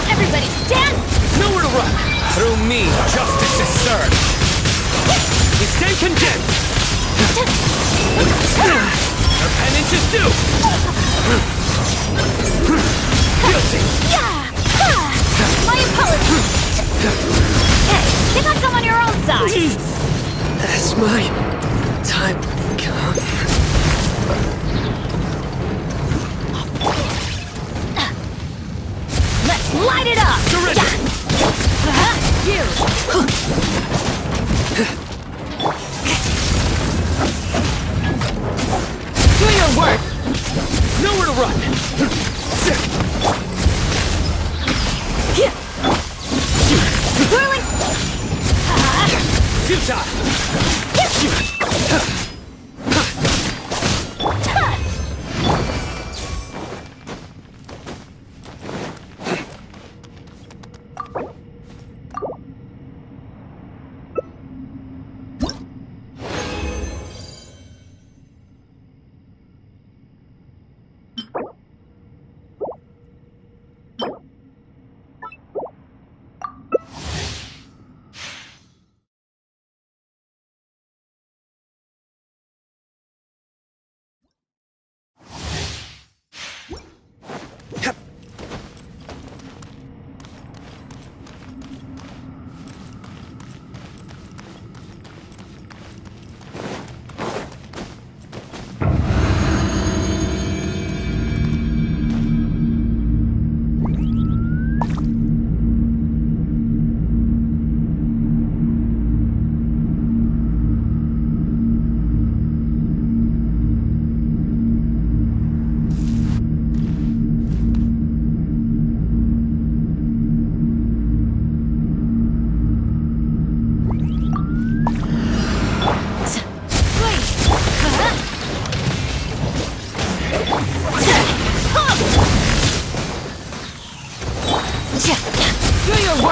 Everybody stand! Nowhere to run! Through me, justice is served! We stand condemned! Our penance is due! Guilty! My apologies! Hey, pick on someone your own size! Has my time come? Let's light it up! Surrender! You! Do your work! Nowhere to run! Whirling! Futile!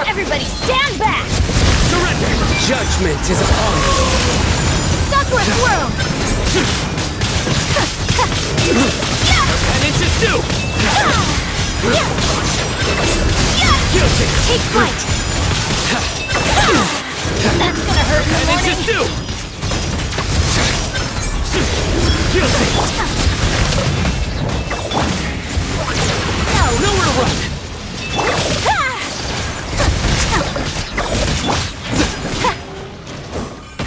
Everybody stand back! Surrender! Judgment is upon you! Sakura swirl! Penance is due! Guilty! Take flight! That's gonna hurt in the Penance is morning! due! Guilty! No! Nowhere to run!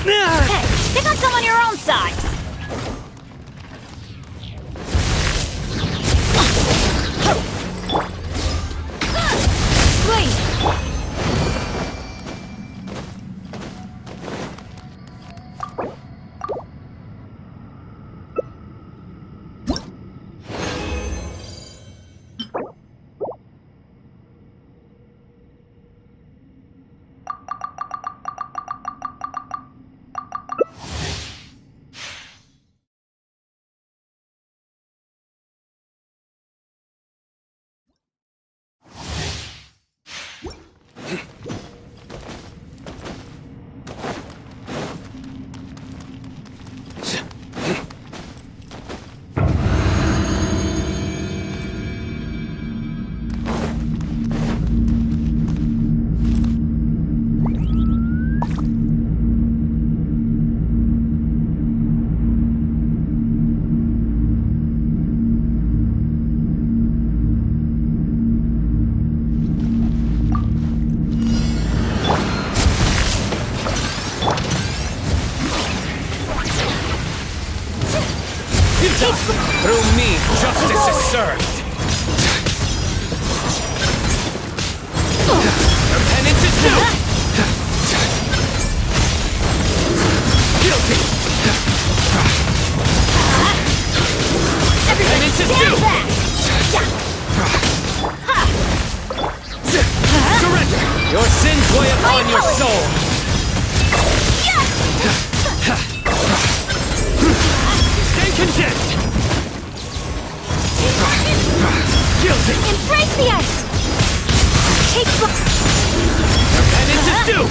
Hey, pick on someone your own size! Wait! Through me, justice is served! Your penance is due! Guilty! Penance is due! Surrender! Your sins weigh upon your soul! Stay condemned! Guilty! Embrace the ice! Take Your penance is due!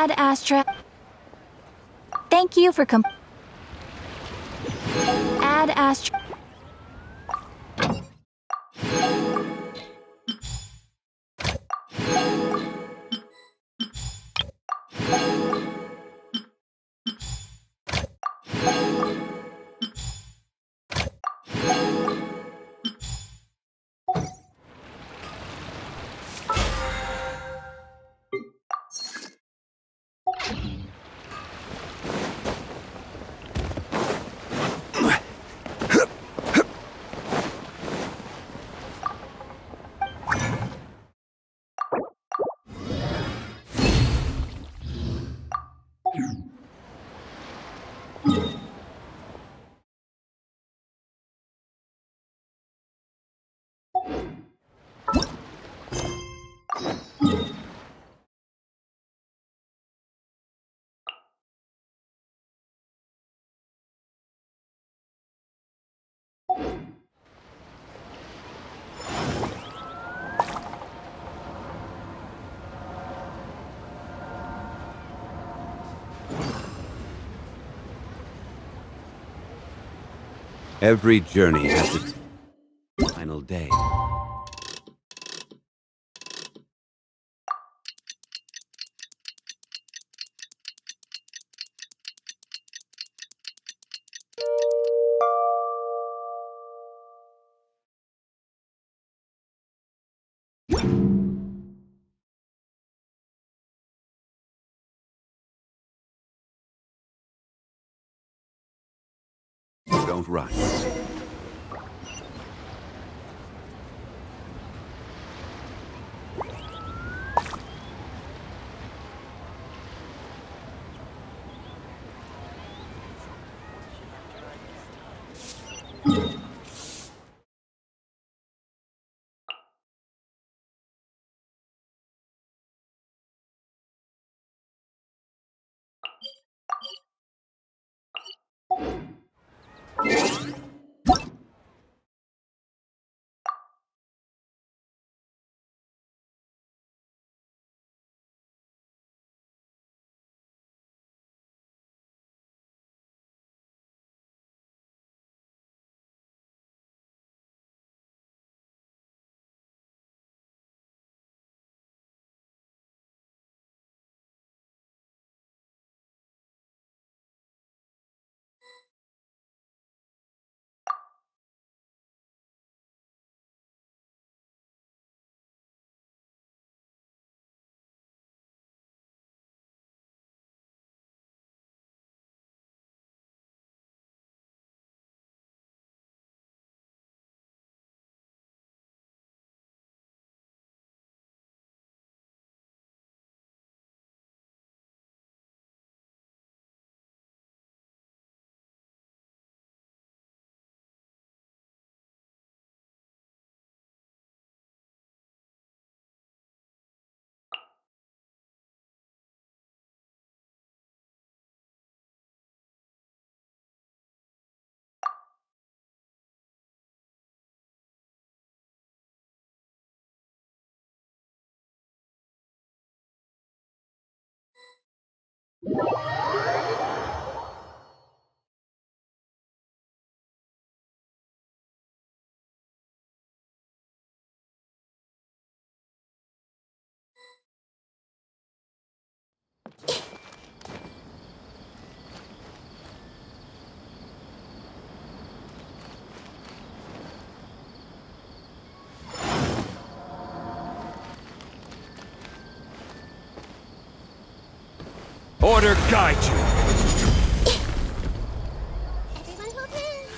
Ad Astra. Thank you for Ad Astra. Every journey has its final day. Don't rush. Order guide you! Everyone hold hands.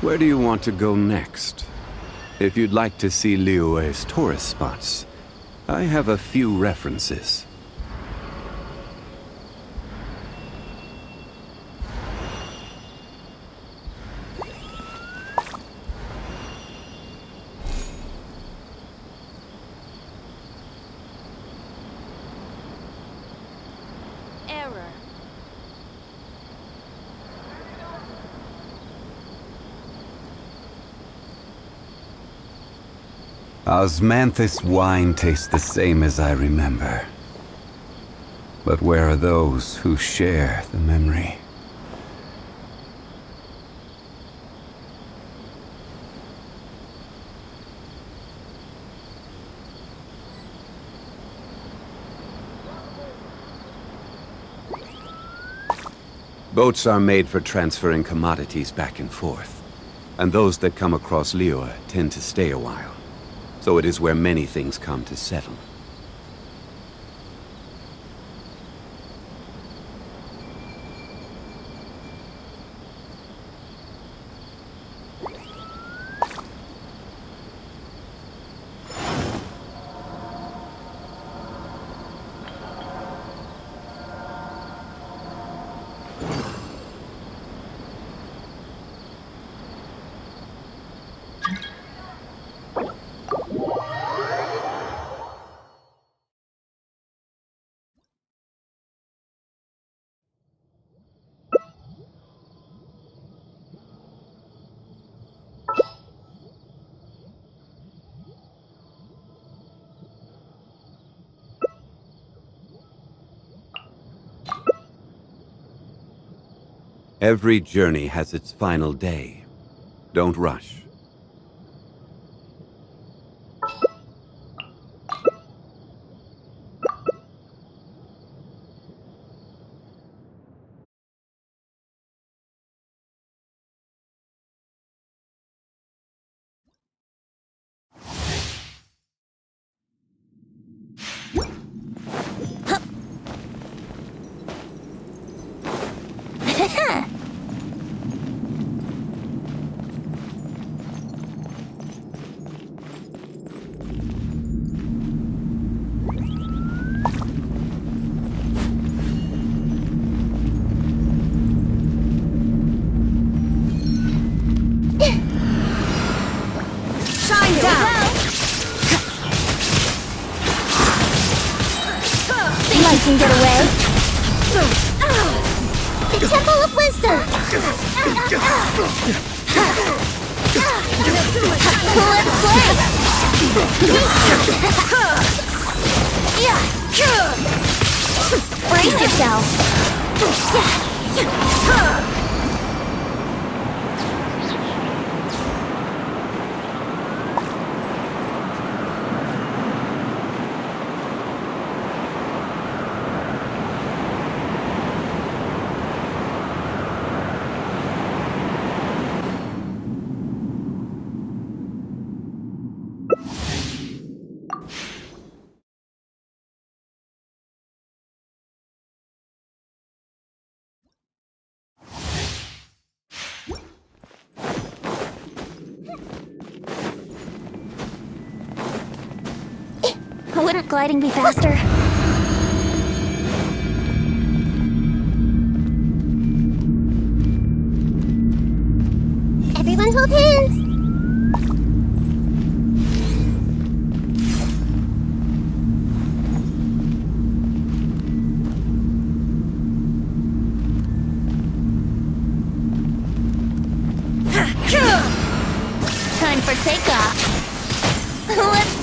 Where do you want to go next? If you'd like to see Liyue's tourist spots, I have a few references. Error. Osmanthus wine tastes the same as I remember. But where are those who share the memory? Boats are made for transferring commodities back and forth, and those that come across Liyue tend to stay a while. So it is where many things come to settle. Every journey has its final day. Don't rush. Shine down. Think you can get away? The Temple of Wisdom. Let's play. Brace yourself. Wouldn't gliding be faster? Everyone hold hands!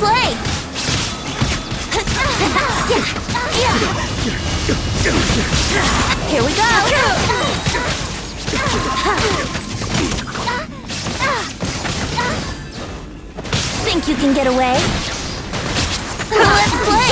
play! Here we go! Think you can get away? Let's play!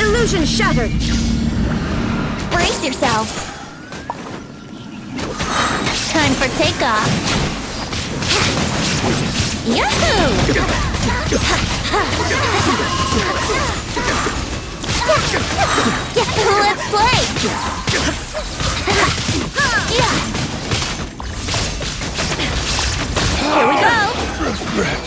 Illusion shattered! Brace yourselves! Time for takeoff! Yahoo! Let's play! Here we go! Regret.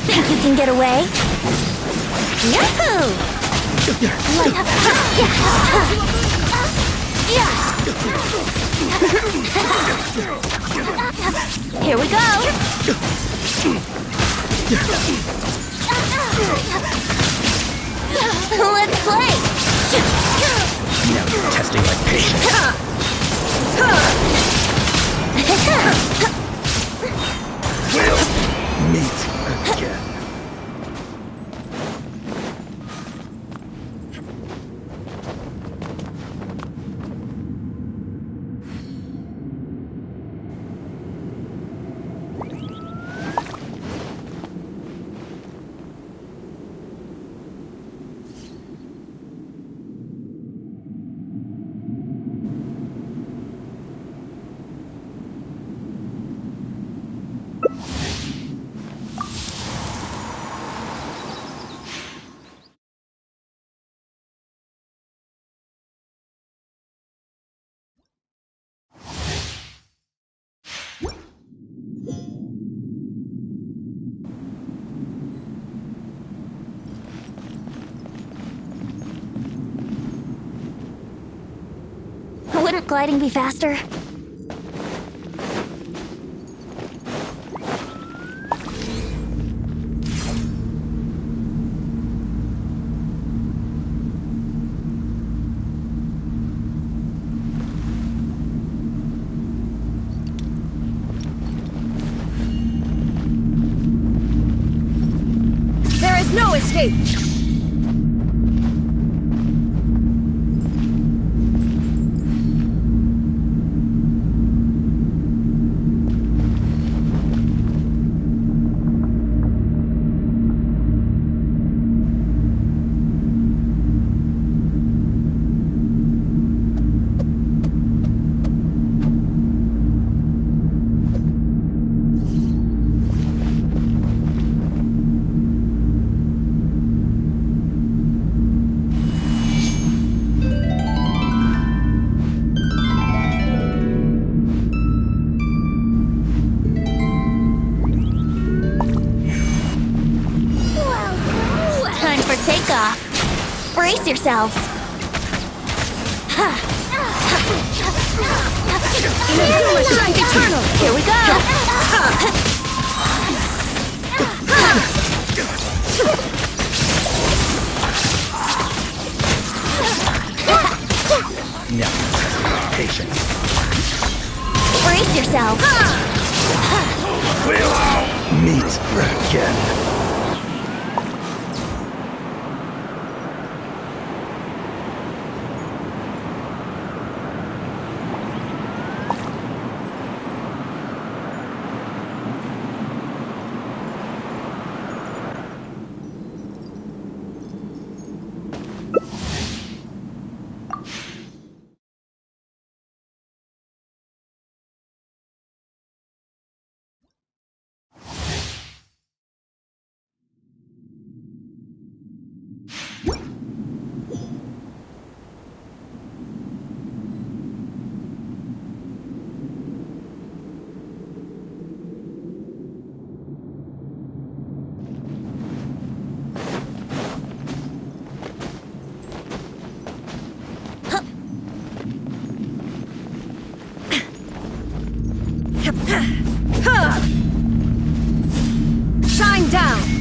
Think you can get away? Yahoo! Here we go! Let's play! Now you're testing my patience. We'll meet again. Wouldn't gliding be faster? There is no escape! Brace yourselves. Inazuma shines eternal. Here we go. Now, patience. Brace yourselves. We'll meet again. Shine down!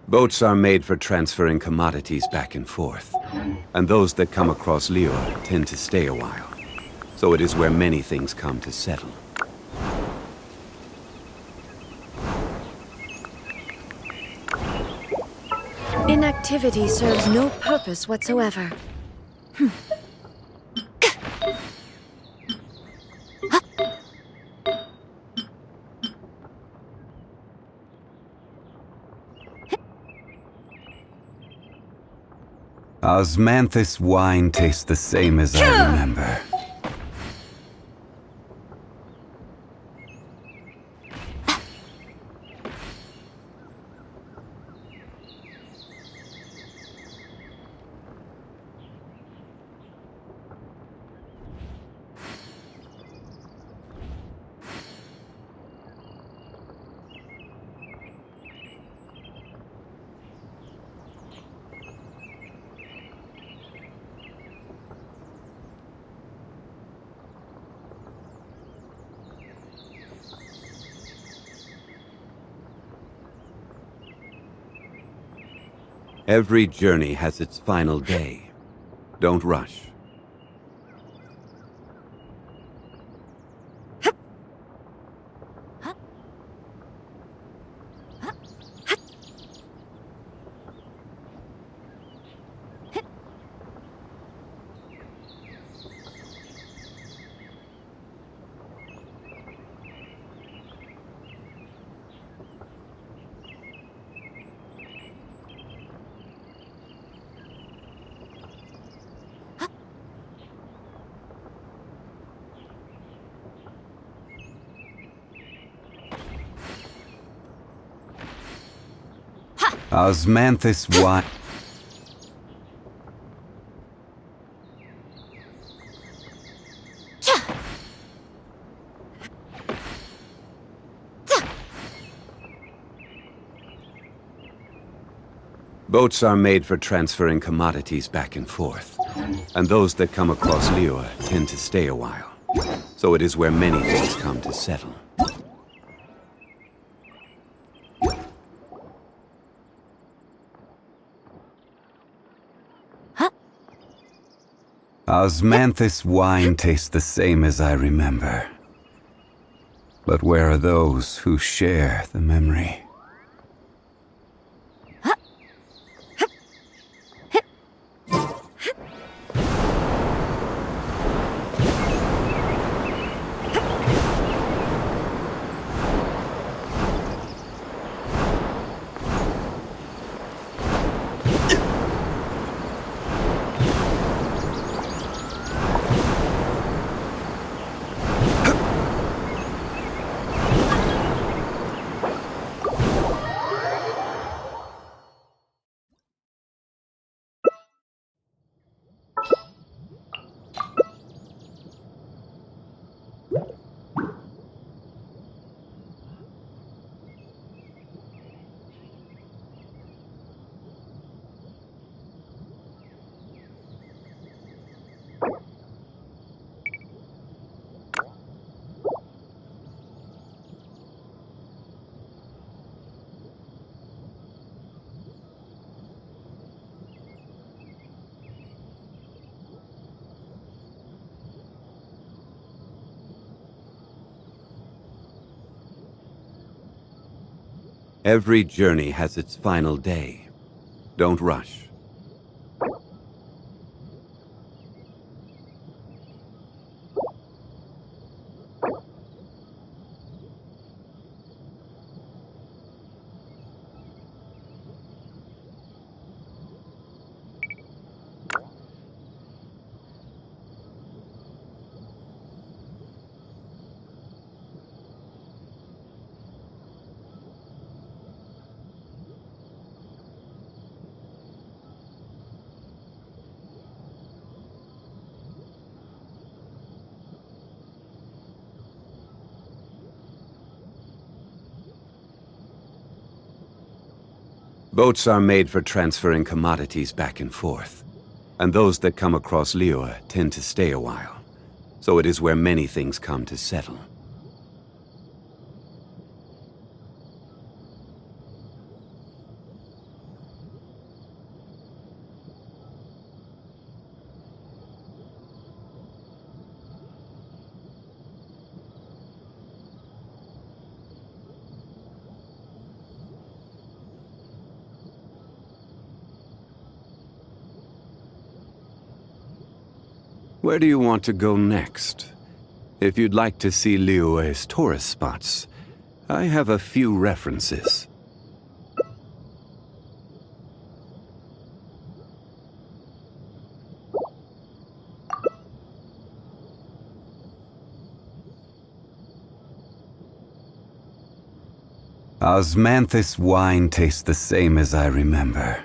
Boats are made for transferring commodities back and forth. And those that come across Lior tend to stay a while. So it is where many things come to settle. Inactivity serves no purpose whatsoever. Osmanthus wine tastes the same as I remember. Every journey has its final day. Don't rush. Osmanthus what? Boats are made for transferring commodities back and forth. And those that come across Liyue tend to stay a while. So it is where many things come to settle. Osmanthus wine tastes the same as I remember. But where are those who share the memory? Every journey has its final day. Don't rush. Boats are made for transferring commodities back and forth. And those that come across Liyue tend to stay a while. So it is where many things come to settle. Where do you want to go next? If you'd like to see Liyue's tourist spots, I have a few references. Osmanthus wine tastes the same as I remember.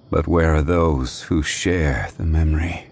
But where are those who share the memory?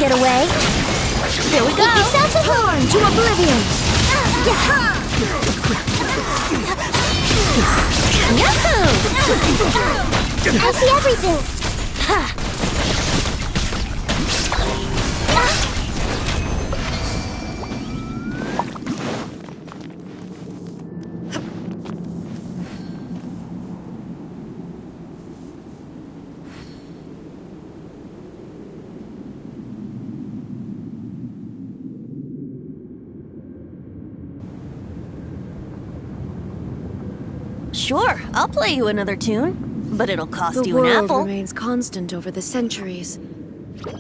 get away. Here we go. Keep yourselves alone to oblivion. Yahoo! I see everything. Sure, I'll play you another tune, but it'll cost you an The world apple. remains constant over the centuries.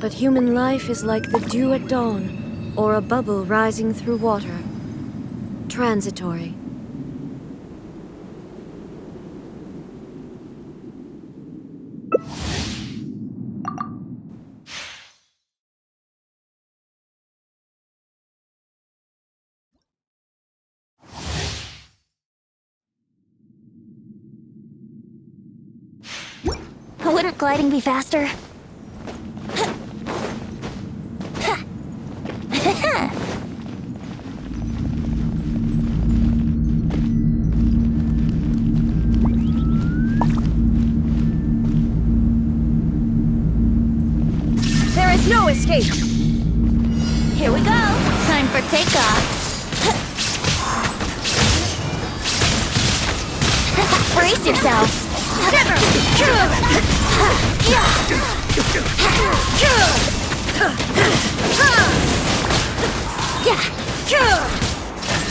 But human life is like the dew at dawn, or a bubble rising through water. Transitory. Wouldn't gliding be faster? There is no escape! Here we go. Time for takeoff. Brace yourselves.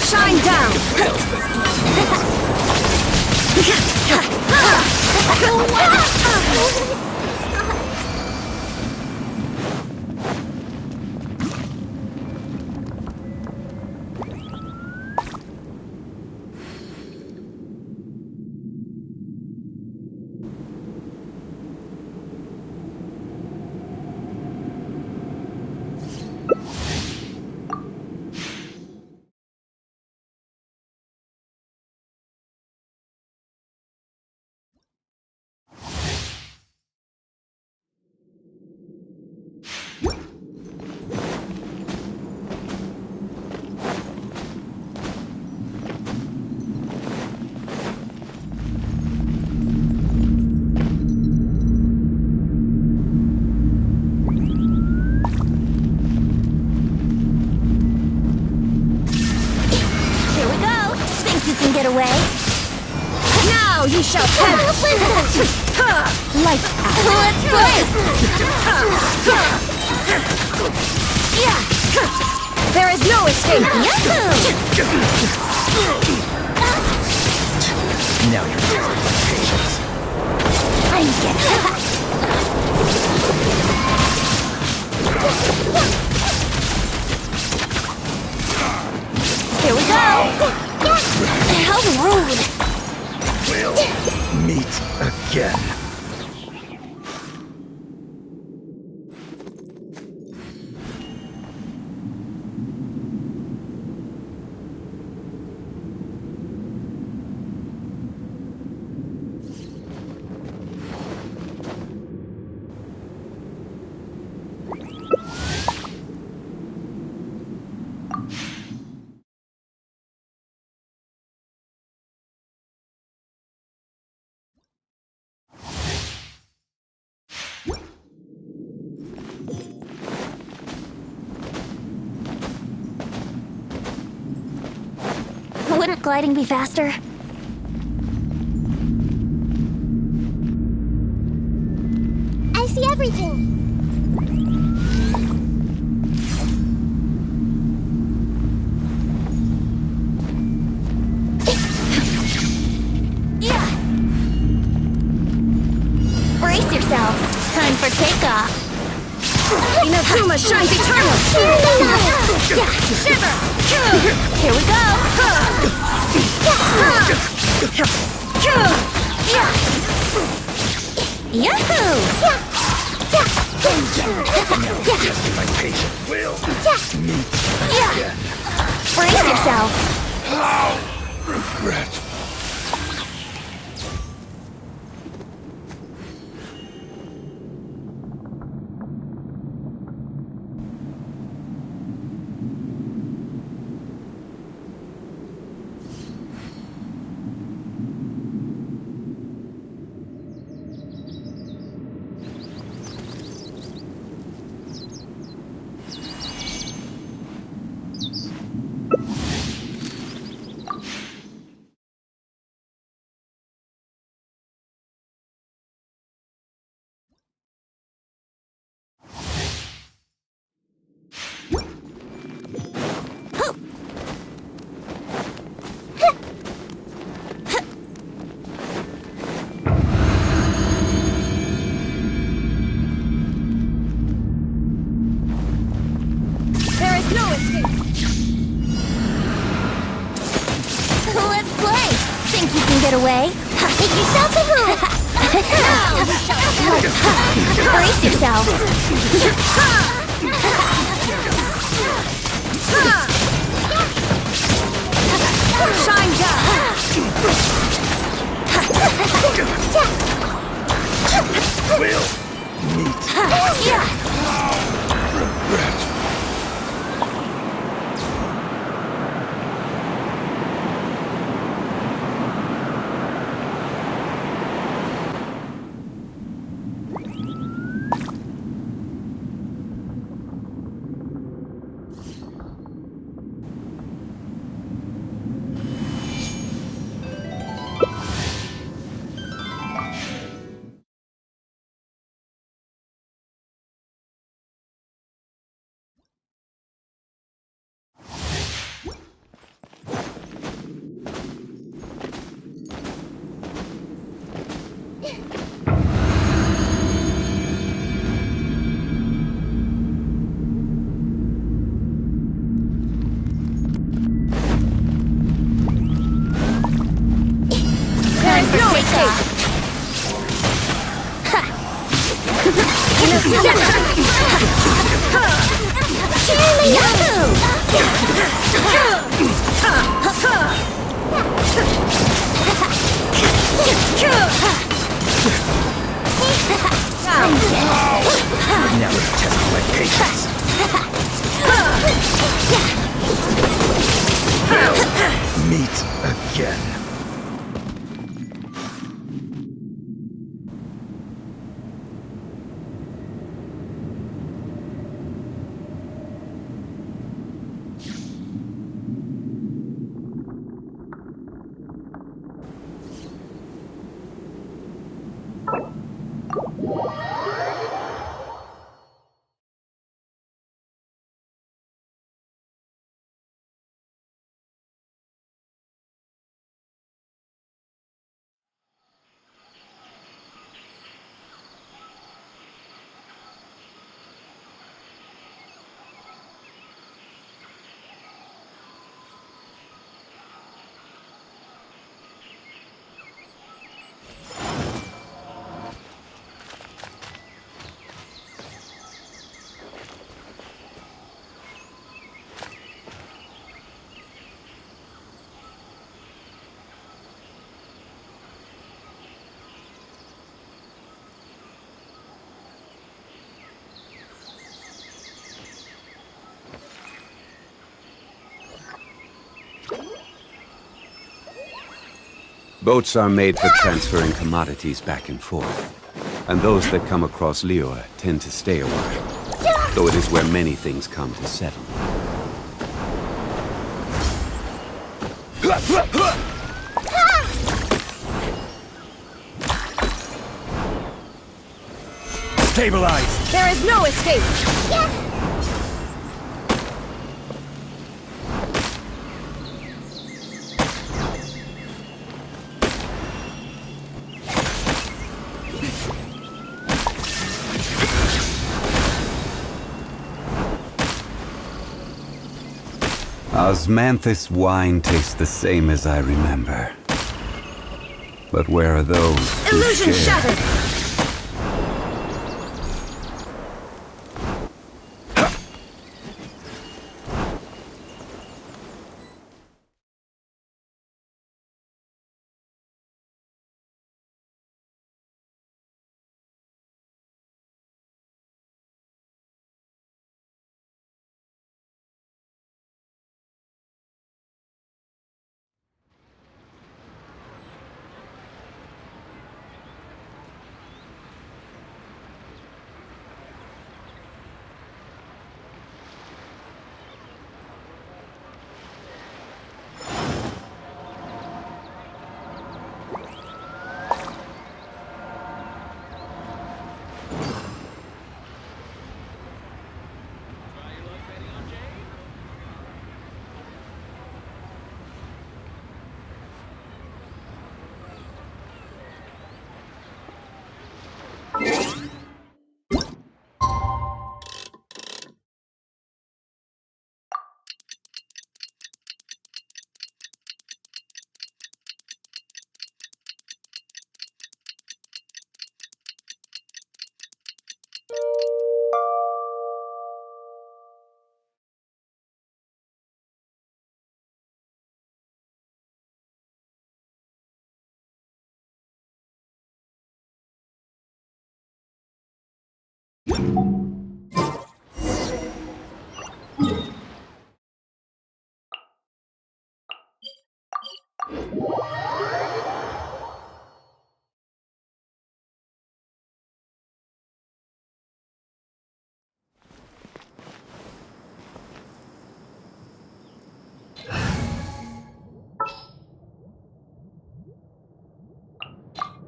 Shine down! Get away. Now you shall perish! Lights out. Let's play. There is no escape! Yahoo! Now you're testing my patience. I'm getting. Here we go. How rude! We'll meet again. Wouldn't gliding be faster? I see everything. Brace yourself. Time for takeoff. Inazuma shines eternal! Shiver! Here we go! Yahoo! My patient will meet again. Brace yourself! Regret. away. Make yourself a move. Brace yourself. Shine down. We'll meet. Regret. Never test my patience. Meet again. Boats are made for transferring commodities back and forth. And those that come across Lior tend to stay a while. Though it is where many things come to settle. Stabilize! There is no escape. Osmanthus wine tastes the same as I remember. But where are those who Illusion share? shattered.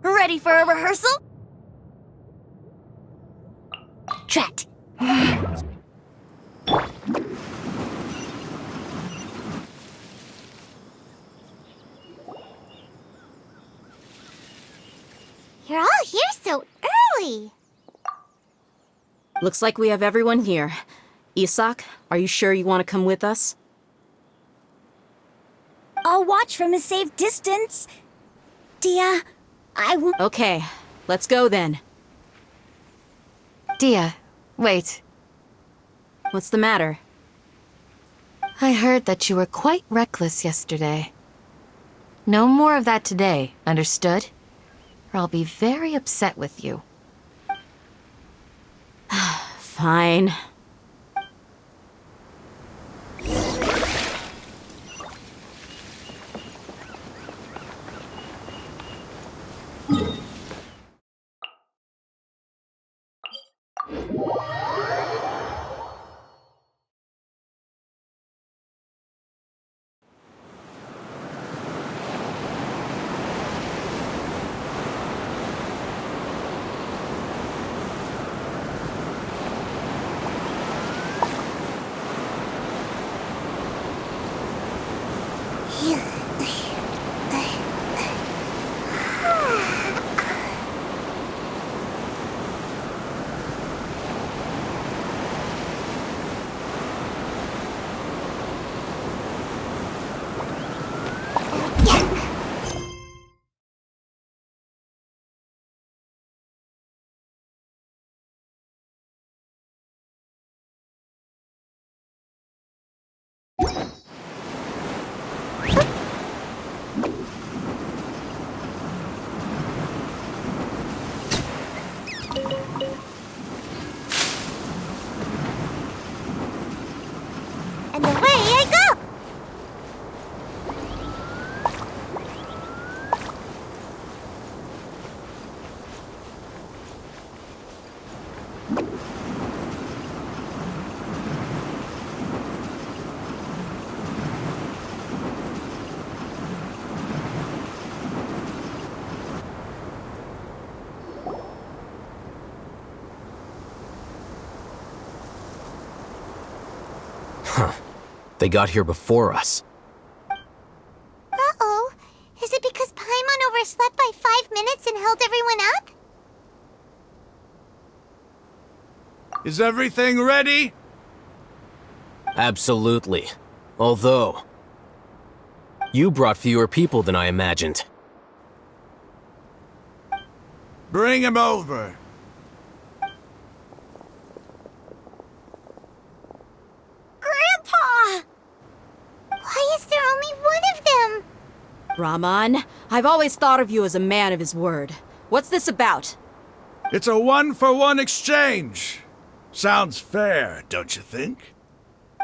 Ready for a rehearsal? Drat. You're all here so early. Looks like we have everyone here. Isak, are you sure you want to come with us? I'll watch from a safe distance. Dia, I won't. Okay, let's go then. Dia, wait. What's the matter? I heard that you were quite reckless yesterday. No more of that today, understood? Or I'll be very upset with you. Fine. And away I go! They got here before us. Uh-oh. Is it because Paimon overslept by 5 minutes and held everyone up? Is everything ready? Absolutely. Although, you brought fewer people than I imagined. Bring him over. Grandpa! Why is there only one of them? Rahman, I've always thought of you as a man of his word. What's this about? It's a one-for-one exchange. Sounds fair, don't you think?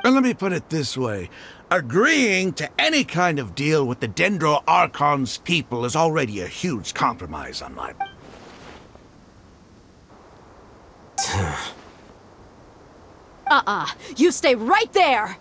And let me put it this way. Agreeing to any kind of deal with the Dendro Archon's people is already a huge compromise on my... You stay right there!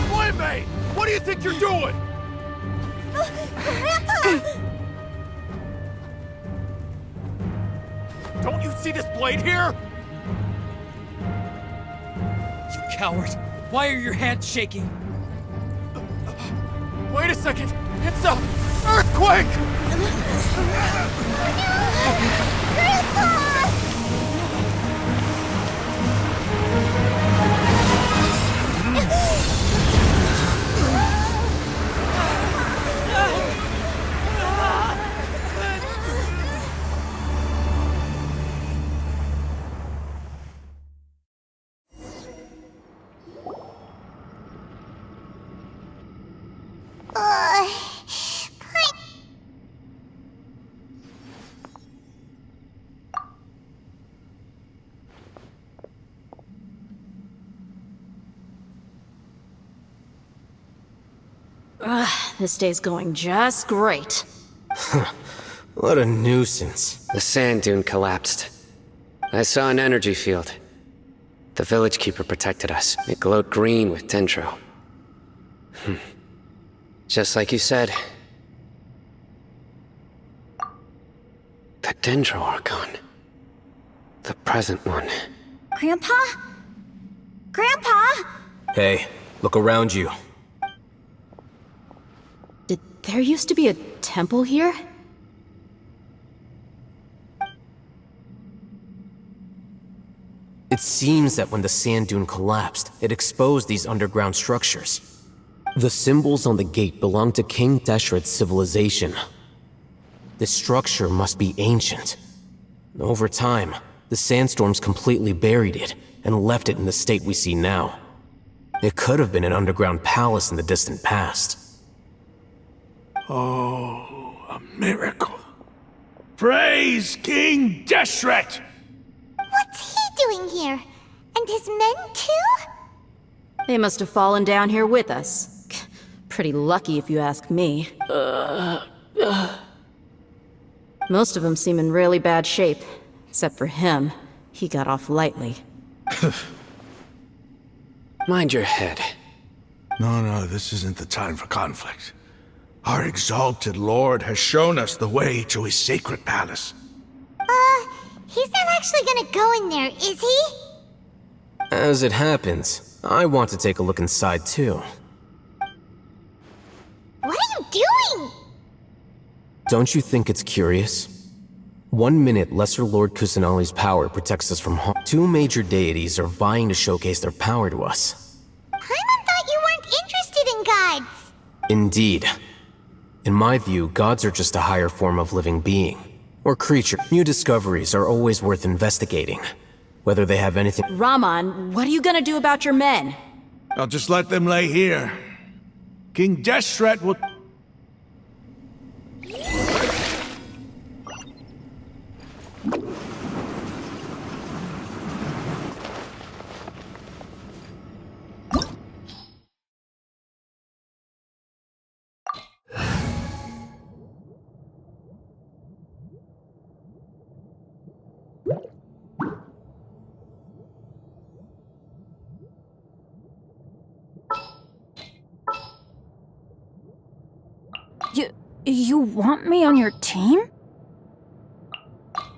Boy, what do you think you're doing? Don't you see this blade here? You coward! Why are your hands shaking? Wait a second! It's a earthquake! This day's going just great. What a nuisance. The sand dune collapsed. I saw an energy field. The village keeper protected us. It glowed green with dendro. Just like you said. The dendro Archon. The present one. Grandpa? Grandpa? Hey, look around you. Did there used to be a temple here? It seems that when the sand dune collapsed, it exposed these underground structures. The symbols on the gate belong to King Deshret's civilization. This structure must be ancient. Over time, the sandstorms completely buried it and left it in the state we see now. It could have been an underground palace in the distant past. Oh, a miracle. Praise King Deshret! What's he doing here? And his men too? They must have fallen down here with us. Pretty lucky if you ask me. Most of them seem in really bad shape. Except for him. He got off lightly. Mind your head. No, this isn't the time for conflict. Our exalted lord has shown us the way to his sacred palace. He's not actually gonna go in there, is he? As it happens, I want to take a look inside too. What are you doing? Don't you think it's curious? 1 minute, Lesser Lord Kusanali's power protects us from harm. 2 major deities are vying to showcase their power to us. Paimon thought you weren't interested in gods. Indeed. In my view, gods are just a higher form of living being. Or creature. New discoveries are always worth investigating. Whether they have anything— Raman, what are you gonna do about your men? I'll just let them lay here. King Deshret will... You want me on your team?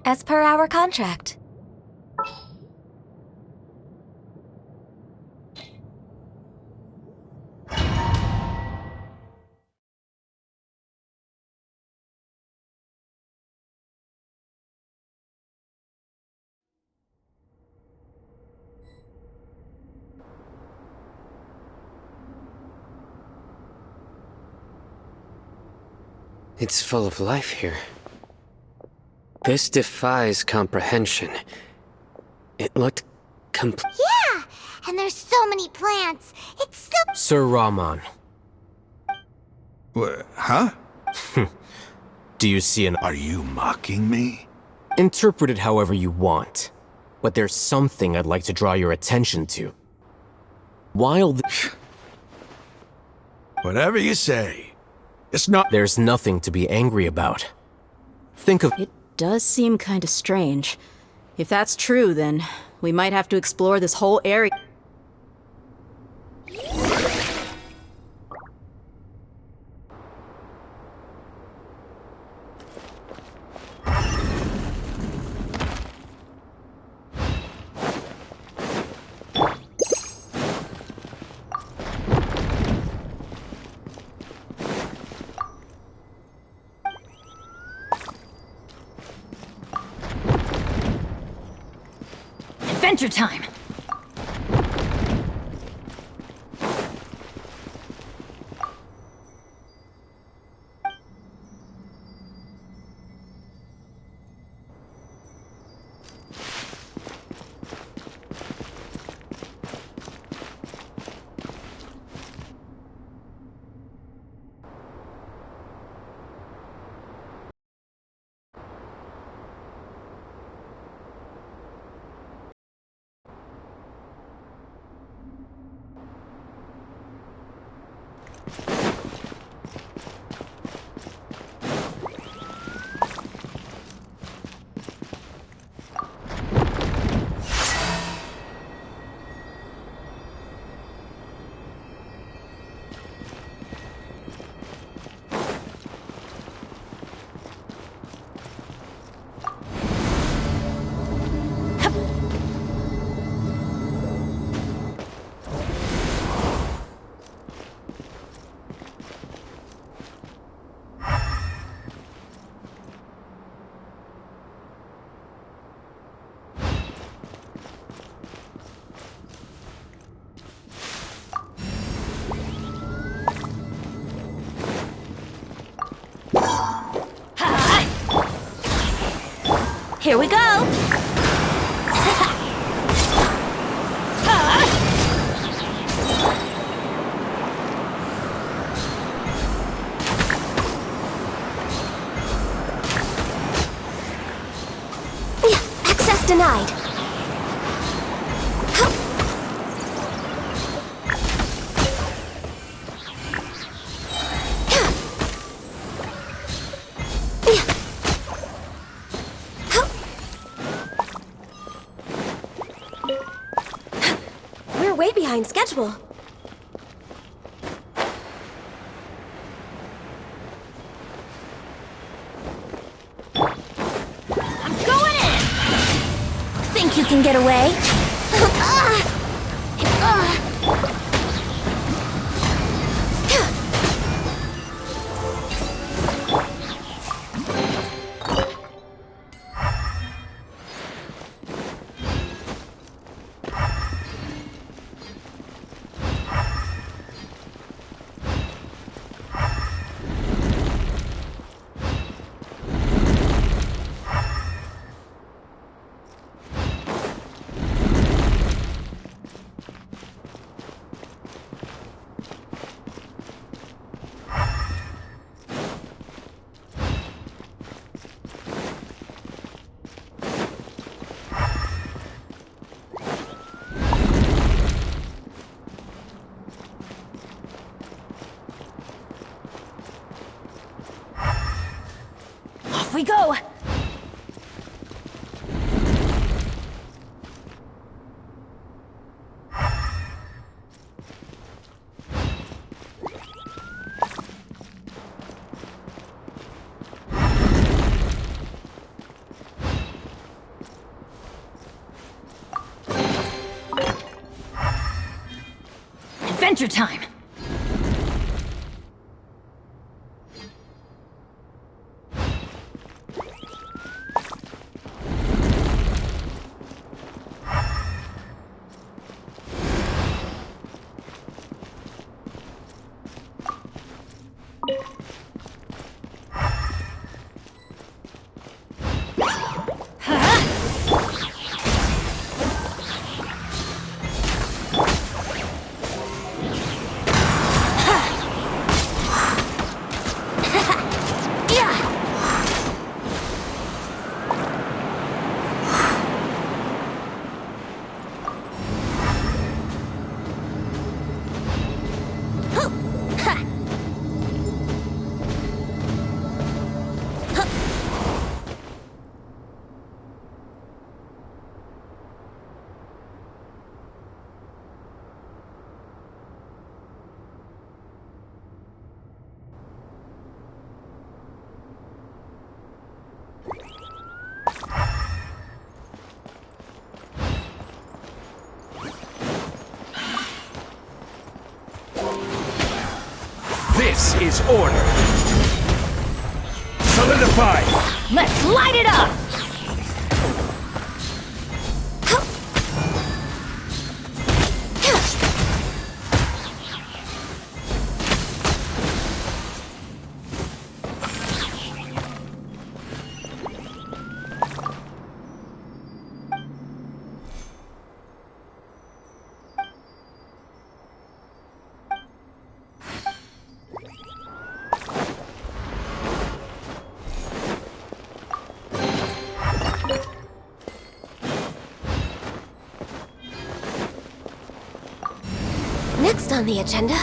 As per our contract. It's full of life here. This defies comprehension. It looked complete. Yeah, and there's so many plants. It's so... Sir Raman, Huh? do you see an— Are you mocking me? Interpret it however you want. But there's something I'd like to draw your attention to. While Whatever you say. It's not... there's nothing to be angry about. Think of— It does seem kinda strange. If that's true, then we might have to explore this whole area. Adventure time! Here we go! Access denied. We're way behind schedule. I'm going in! Think you can get away? Off we go! Adventure time! This is order. Solidify. Let's light it up! Next on the agenda...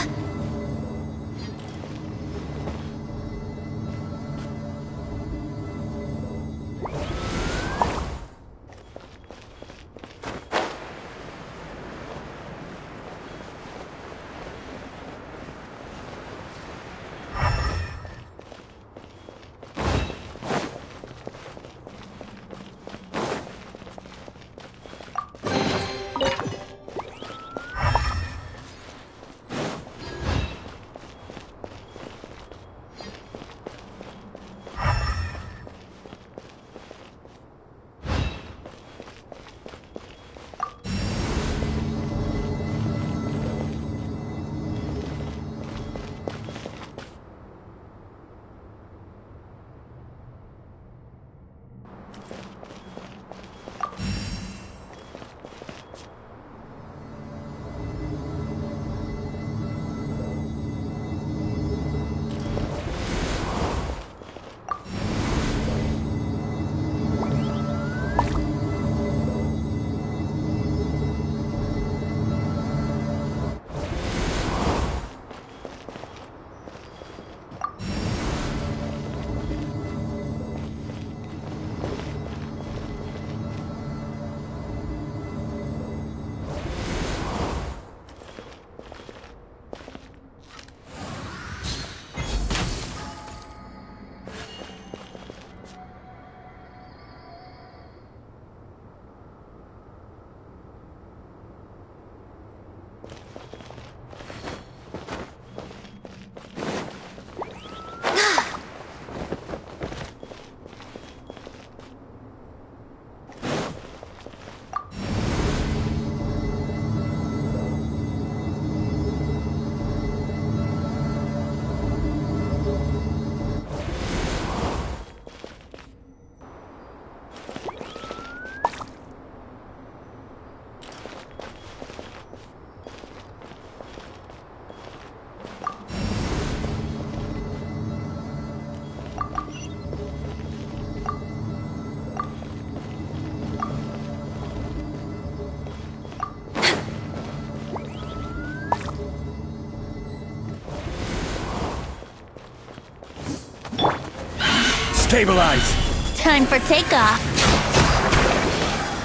Stabilize! Time for takeoff.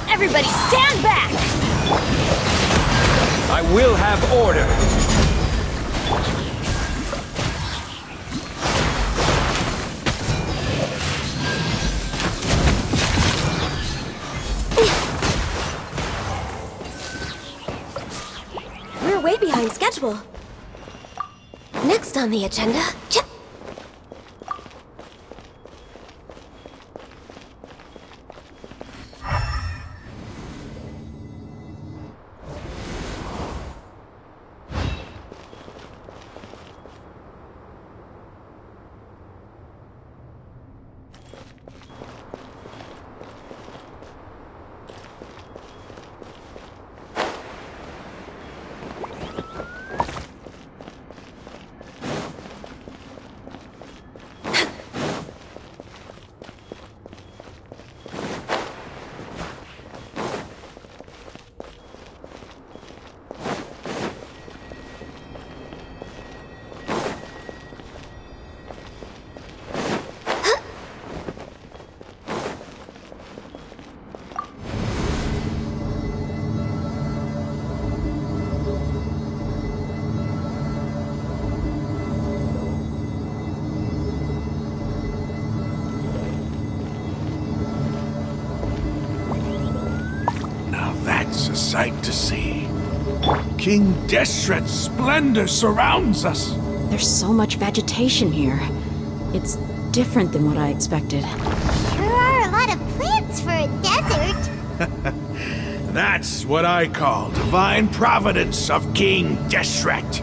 Everybody stand back! I will have order! We're way behind schedule. Next on the agenda, That's a sight to see. King Deshret's splendor surrounds us. There's so much vegetation here. It's different than what I expected. Sure are a lot of plants for a desert. That's what I call divine providence of King Deshret.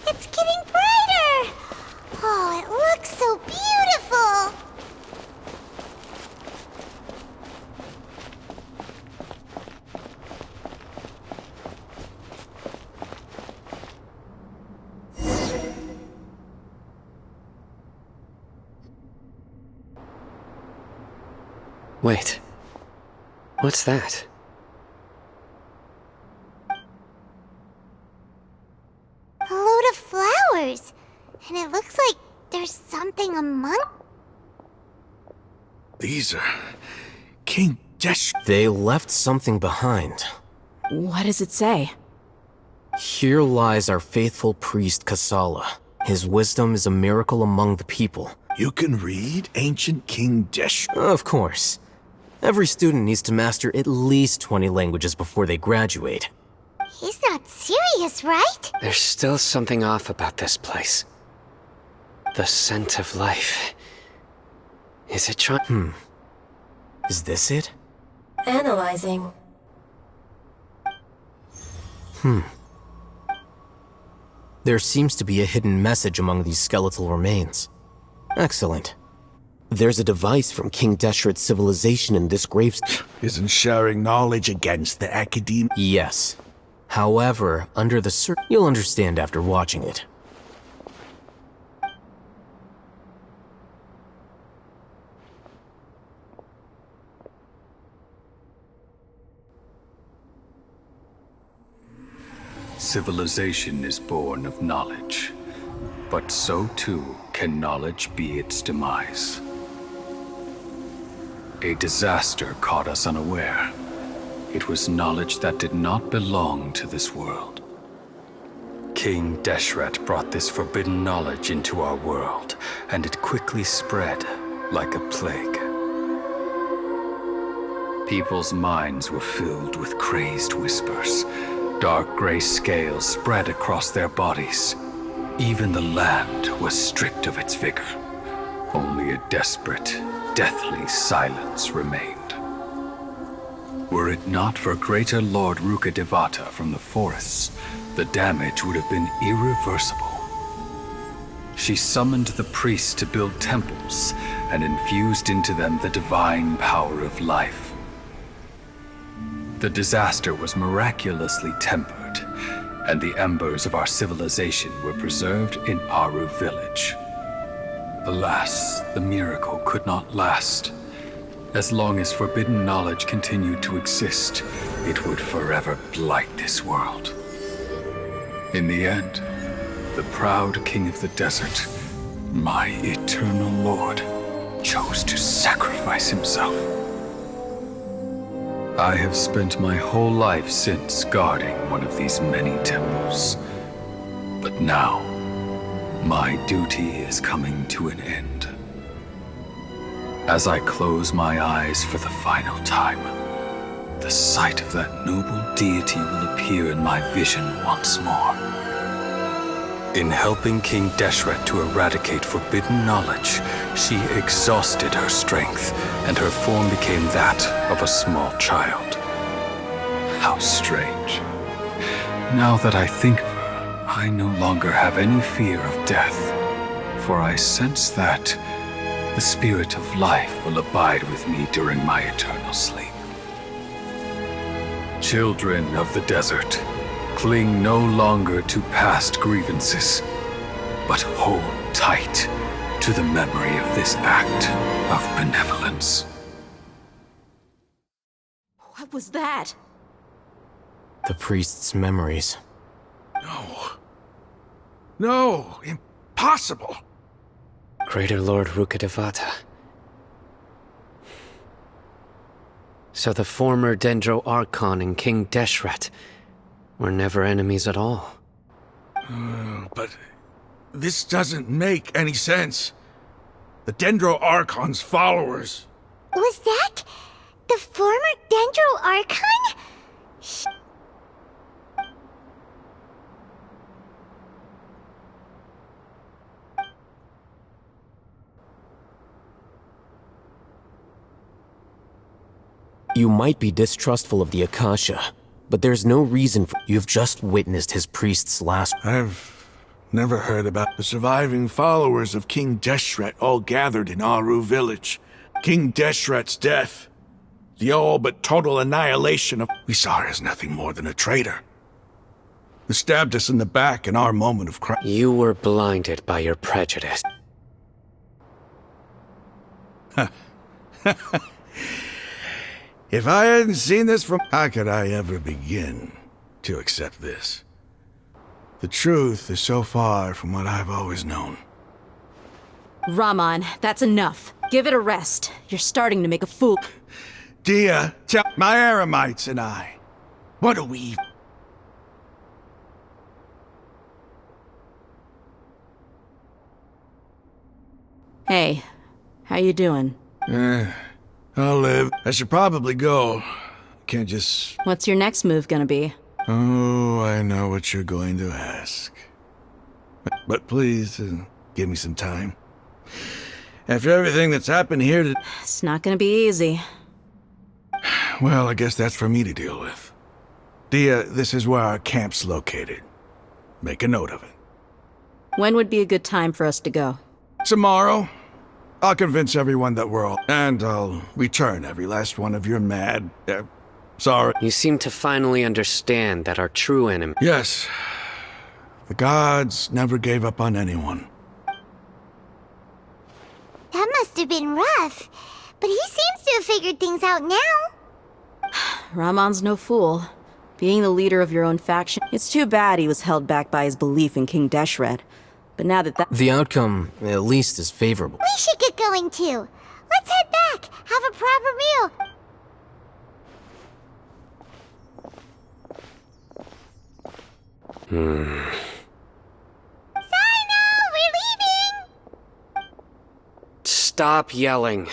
It's getting brighter! Oh, it looks so beautiful! Wait. What's that? A load of flowers. And it looks like there's something among... These are King Deshret. They left something behind. What does it say? Here lies our faithful priest Kasala. His wisdom is a miracle among the people. You can read ancient King Deshret. Of course. Every student needs to master at least 20 languages before they graduate. He's not serious, right? There's still something off about this place. The scent of life. Is it trying? Is this it? analyzing. There seems to be a hidden message among these skeletal remains. Excellent. There's a device from King Deshret's civilization in this gravestone. Isn't sharing knowledge against the academe? Yes. However, under the you'll understand after watching it. Civilization is born of knowledge, but so too can knowledge be its demise. A disaster caught us unaware. It was knowledge that did not belong to this world. King Deshret brought this forbidden knowledge into our world, and it quickly spread like a plague. People's minds were filled with crazed whispers. Dark gray scales spread across their bodies. Even the land was stripped of its vigor. Only a desperate, deathly silence remained. Were it not for greater Lord Ruka Devata from the forests, the damage would have been irreversible. She summoned the priests to build temples and infused into them the divine power of life. The disaster was miraculously tempered, and the embers of our civilization were preserved in Aru village. Alas, the miracle could not last. As long as forbidden knowledge continued to exist, it would forever blight this world. In the end, the proud king of the desert, my eternal lord, chose to sacrifice himself. I have spent my whole life since guarding one of these many temples. But now, my duty is coming to an end. As I close my eyes for the final time, the sight of that noble deity will appear in my vision once more. In helping King Deshret to eradicate forbidden knowledge, she exhausted her strength, and her form became that of a small child. How strange. Now that I think of her, I no longer have any fear of death, for I sense that the spirit of life will abide with me during my eternal sleep. Children of the desert, cling no longer to past grievances, but hold tight to the memory of this act of benevolence. What was that? The priest's memories. No. No, impossible. Greater Lord Rukkhadevata. So the former Dendro Archon and King Deshret were never enemies at all. But this doesn't make any sense. The Dendro Archon's followers. Was that the former Dendro Archon? You might be distrustful of the Akasha, but there's no reason for— You've just witnessed his priest's last— I've never heard about the surviving followers of King Deshret all gathered in Aru village. King Deshret's death, the all but total annihilation of— We saw her as nothing more than a traitor, who stabbed us in the back in our moment of crisis. You were blinded by your prejudice. If I hadn't seen this from— How could I ever begin to accept this? The truth is so far from what I've always known. Raman, that's enough. Give it a rest. You're starting to make a fool. Dia, tell my Eremites and I, what do we— Hey, how you doing? I'll live. I should probably go. Can't just— What's your next move gonna be? Oh, I know what you're going to ask. But please, give me some time. After everything that's happened here, It's not gonna be easy. well, I guess that's for me to deal with. Dia, this is where our camp's located. Make a note of it. When would be a good time for us to go? Tomorrow, I'll convince everyone that we're all— And I'll return every last one of your mad— sorry. You seem to finally understand that our true enemy— Yes. The gods never gave up on anyone. That must have been rough. But he seems to have figured things out now. Raman's no fool. Being the leader of your own faction, it's too bad he was held back by his belief in King Deshret. But now that The outcome, at least, is favorable. We should get going too. Let's head back. Have a proper meal. Sino, we're leaving. Stop yelling.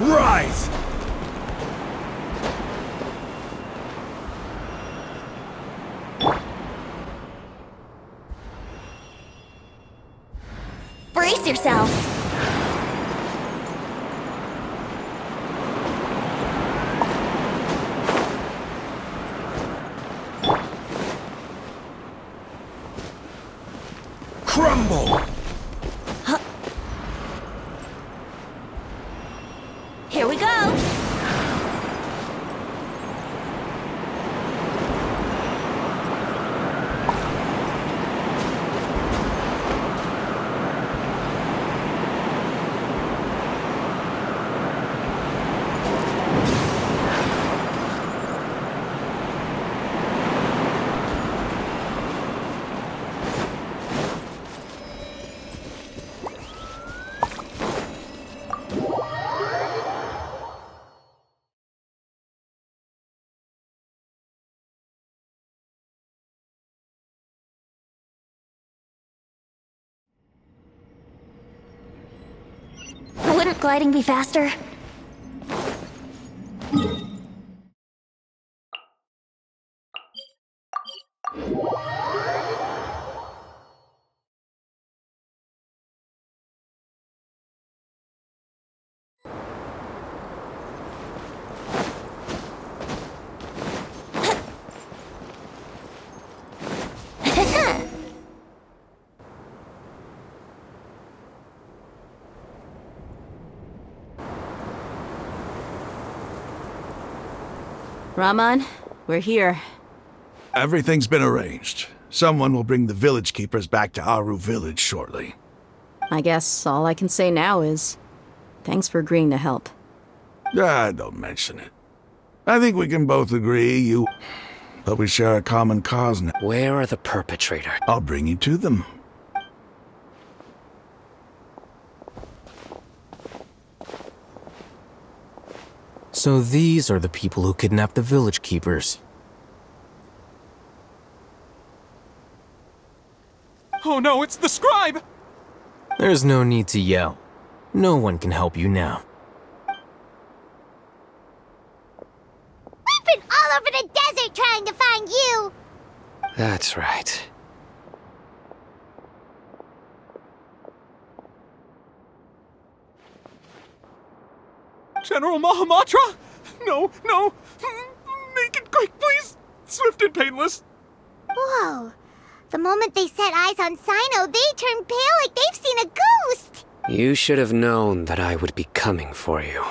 Rise! Brace yourselves. Crumble! Here we go. Wouldn't gliding be faster? Raman, we're here. Everything's been arranged. Someone will bring the village keepers back to Aru village shortly. I guess all I can say now is thanks for agreeing to help. Don't mention it. I think we can both agree but we share a common cause now. Where are the perpetrators? I'll bring you to them. So these are the people who kidnapped the village keepers. Oh no, it's the scribe! There's no need to yell. No one can help you now. We've been all over the desert trying to find you! That's right. General Mahamatra? No, no! Make it quick, please! Swift and painless! Whoa. The moment they set eyes on Sino, they turned pale like they've seen a ghost! You should have known that I would be coming for you.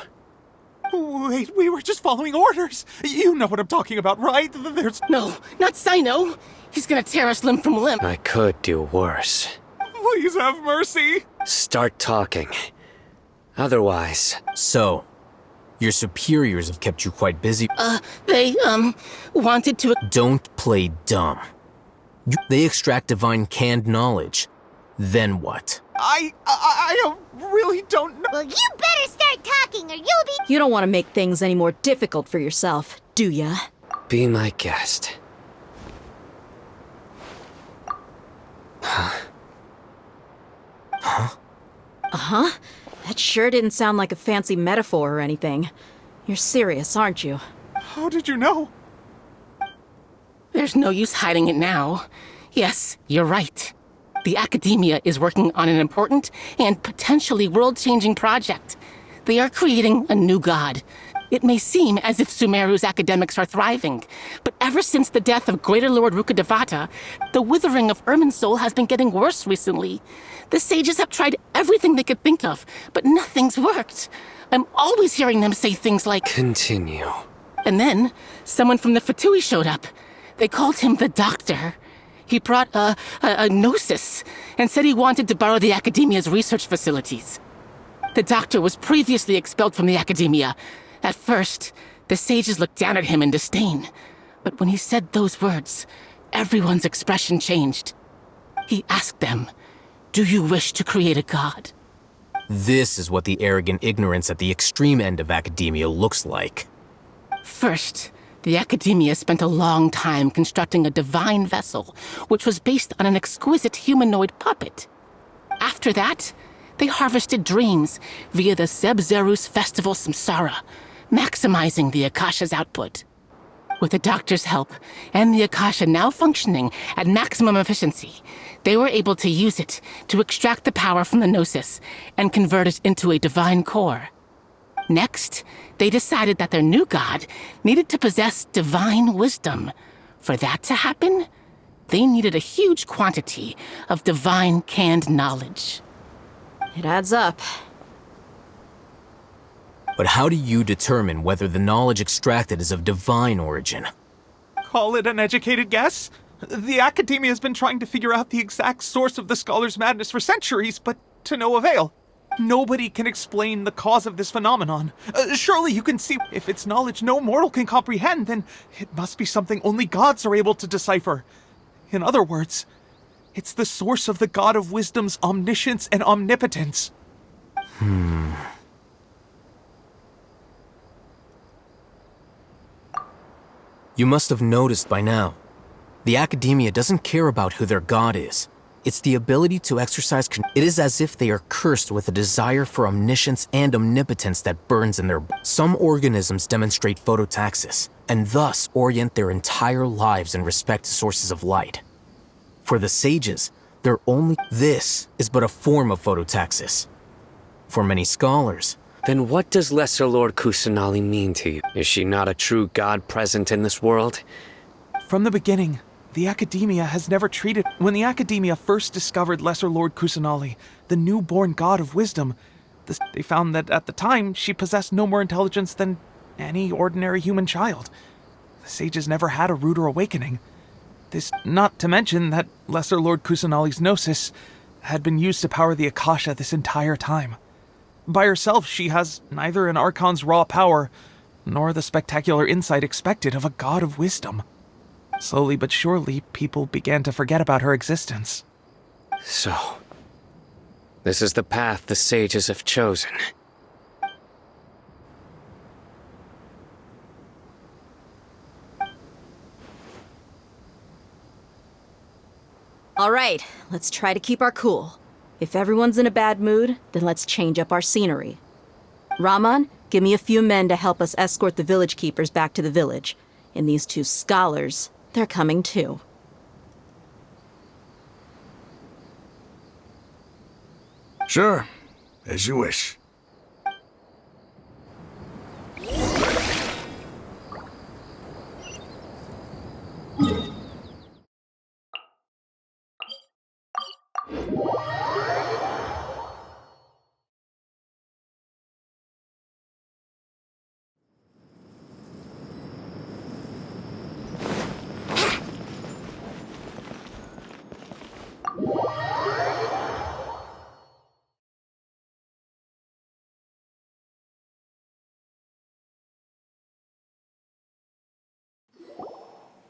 Wait, we were just following orders! You know what I'm talking about, right? There's... No, not Sino. He's gonna tear us limb from limb. I could do worse. Please have mercy! Start talking. Otherwise... So, your superiors have kept you quite busy. They, wanted to... Don't play dumb. They extract divine canned knowledge. Then what? I really don't know. Well, you better start talking or you'll be... You don't want to make things any more difficult for yourself, do ya? Be my guest. Uh-huh. That sure didn't sound like a fancy metaphor or anything. You're serious, aren't you? How did you know? There's no use hiding it now. Yes, you're right. The Academia is working on an important and potentially world-changing project. They are creating a new god. It may seem as if Sumeru's academics are thriving, but ever since the death of Greater Lord Rukkhadevata, the withering of Irminsul has been getting worse recently. The sages have tried everything they could think of, but nothing's worked. I'm always hearing them say things like... Continue. And then, someone from the Fatui showed up. They called him the Doctor. He brought a gnosis and said he wanted to borrow the Academia's research facilities. The Doctor was previously expelled from the Academia. At first, the sages looked down at him in disdain. But when he said those words, everyone's expression changed. He asked them, "Do you wish to create a god?" This is what the arrogant ignorance at the extreme end of academia looks like. First, the Academia spent a long time constructing a divine vessel, which was based on an exquisite humanoid puppet. After that, They harvested dreams via the Zeb-Zerus Festival Samsara, maximizing the Akasha's output. With the doctor's help, and the Akasha now functioning at maximum efficiency, they were able to use it to extract the power from the Gnosis and convert it into a divine core. Next, they decided that their new god needed to possess divine wisdom. For that to happen, they needed a huge quantity of divine canned knowledge. It adds up. But how do you determine whether the knowledge extracted is of divine origin? Call it an educated guess? The Academia has been trying to figure out the exact source of the Scholar's madness for centuries, but to no avail. Nobody can explain the cause of this phenomenon. Surely you can see if it's knowledge no mortal can comprehend, then it must be something only gods are able to decipher. In other words, it's the source of the God of Wisdom's omniscience and omnipotence. You must have noticed by now. The Academia doesn't care about who their god is. It's the ability to exercise It is as if they are cursed with a desire for omniscience and omnipotence that burns in their Some organisms demonstrate phototaxis, and thus orient their entire lives in respect to sources of light. For the sages, This is but a form of phototaxis. For many scholars, Then what does Lesser Lord Kusanali mean to you? Is she not a true god present in this world? From the beginning, the Academia has never treated... When the Academia first discovered Lesser Lord Kusanali, the newborn god of wisdom, they found that at the time, she possessed no more intelligence than any ordinary human child. The sages never had a ruder awakening. This not to mention that Lesser Lord Kusanali's Gnosis had been used to power the Akasha this entire time. By herself, she has neither an Archon's raw power, nor the spectacular insight expected of a god of wisdom. Slowly but surely, people began to forget about her existence. So, this is the path the sages have chosen. All right, let's try to keep our cool. If everyone's in a bad mood, then let's change up our scenery. Rahman, give me a few men to help us escort the village keepers back to the village. And these two scholars, they're coming too. Sure, as you wish.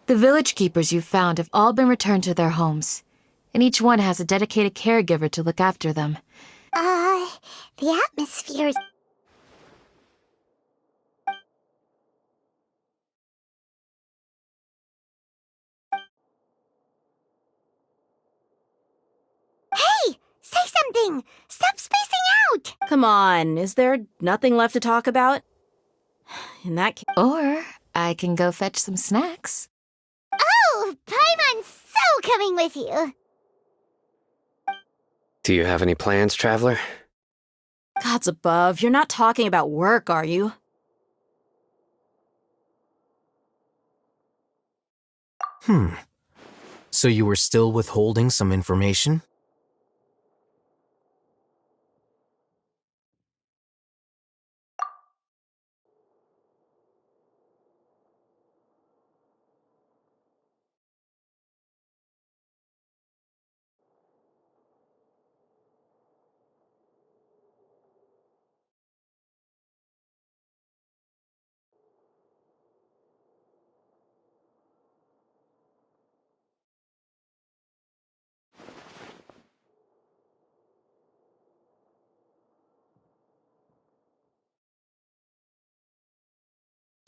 The village keepers you've found have all been returned to their homes, and each one has a dedicated caregiver to look after them. The atmosphere is... Hey! Say something! Stop spacing out! Come on, is there nothing left to talk about? In that case... Or I can go fetch some snacks. Oh, Paimon's so coming with you! Do you have any plans, Traveler? Gods above, you're not talking about work, are you? So you were still withholding some information?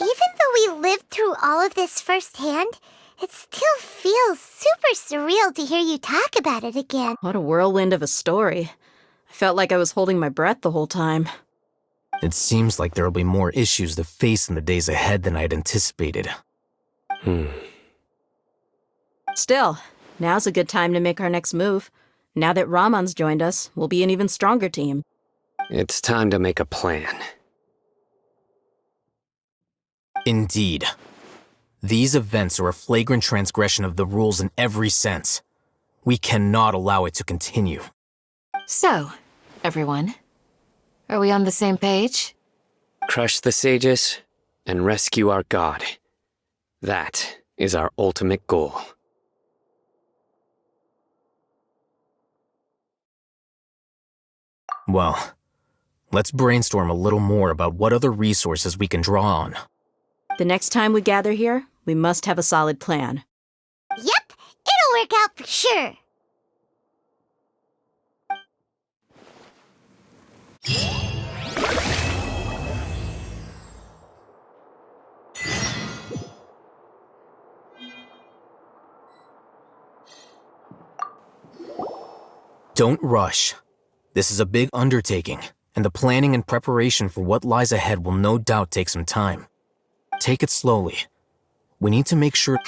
Even though we lived through all of this firsthand, it still feels super surreal to hear you talk about it again. What a whirlwind of a story. Felt like I was holding my breath the whole time. It seems like there will be more issues to face in the days ahead than I'd anticipated. Still, now's a good time to make our next move. Now that Ramon's joined us, we'll be an even stronger team. It's time to make a plan. Indeed. These events are a flagrant transgression of the rules in every sense. We cannot allow it to continue. So, everyone, are we on the same page? Crush the sages and rescue our god. That is our ultimate goal. Well, let's brainstorm a little more about what other resources we can draw on. The next time we gather here, we must have a solid plan. Yep, it'll work out for sure. Don't rush. This is a big undertaking, and the planning and preparation for what lies ahead will no doubt take some time. Take it slowly. We need to make sure...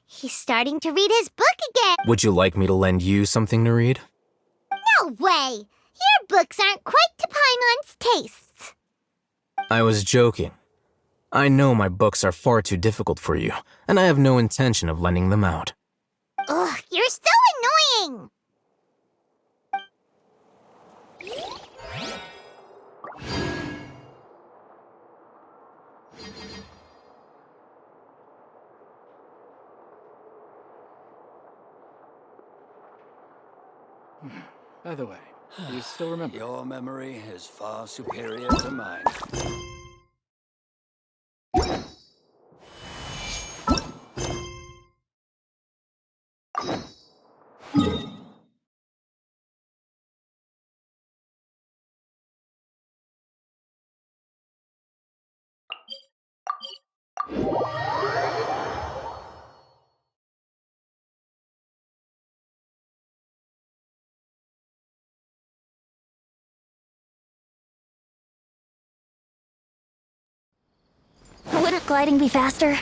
He's starting to read his book again. Would you like me to lend you something to read? No way! Your books aren't quite to Paimon's tastes. I was joking. I know my books are far too difficult for you, and I have no intention of lending them out. Ugh, you're so annoying! By the way, do you still remember? Your memory is far superior to mine. Wouldn't gliding be faster?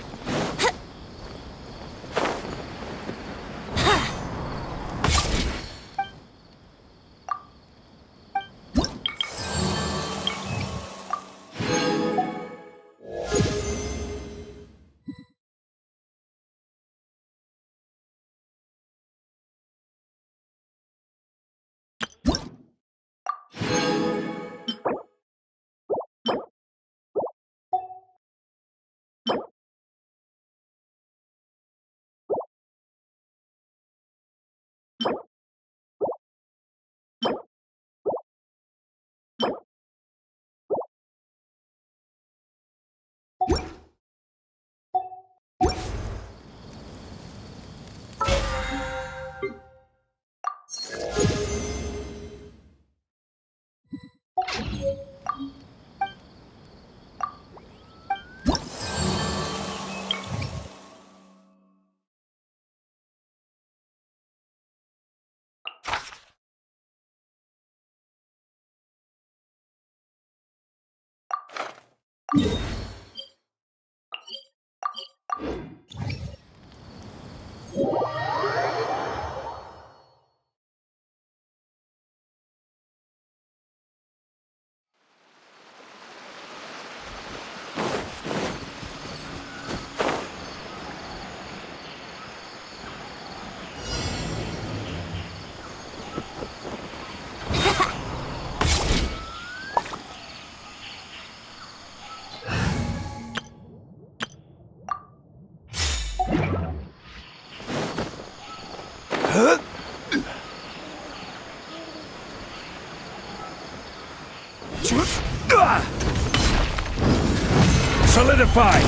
Solidify!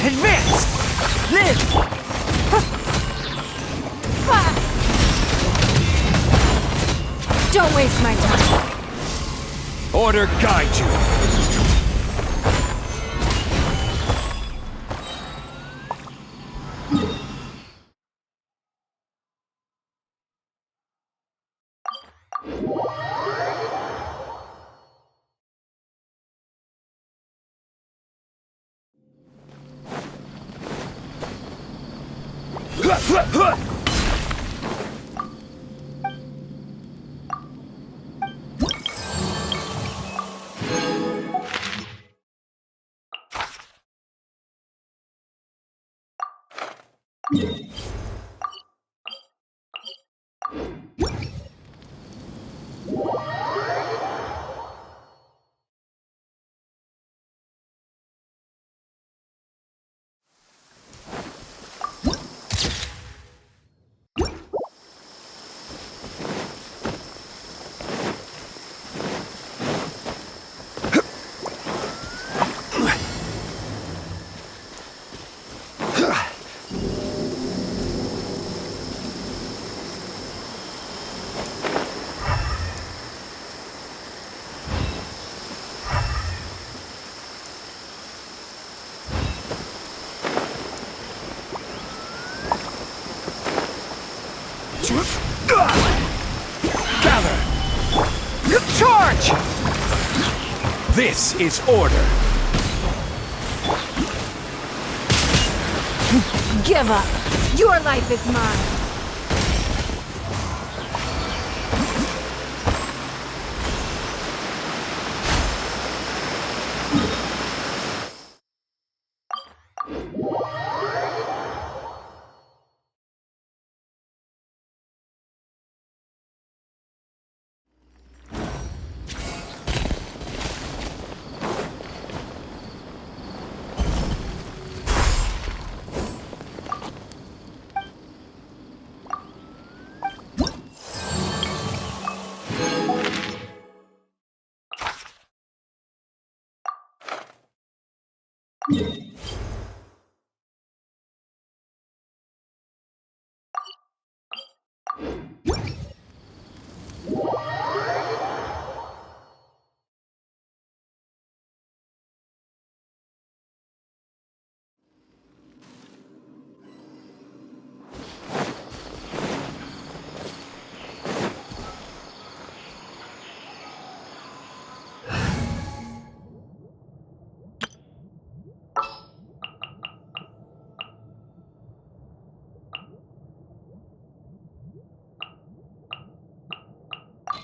Advance! Live! Don't waste my time. Order guide you! Gather! Charge! This is order. Give up! Your life is mine!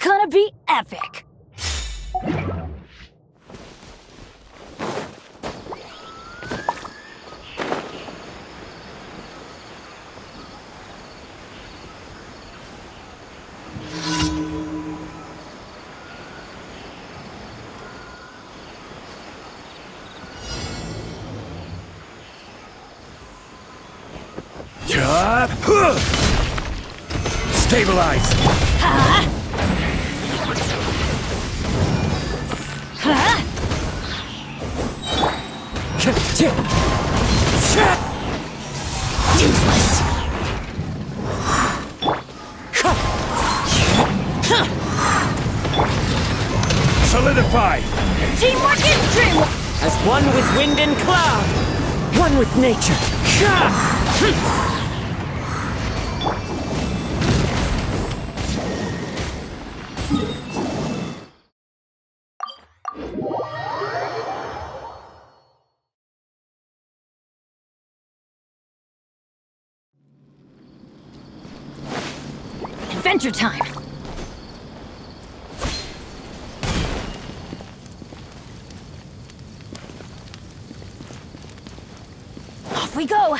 Gonna be epic! Stabilize! Useless! Solidify! Teamwork is dreamwork! As one with wind and cloud, one with nature. Adventure time! Off we go!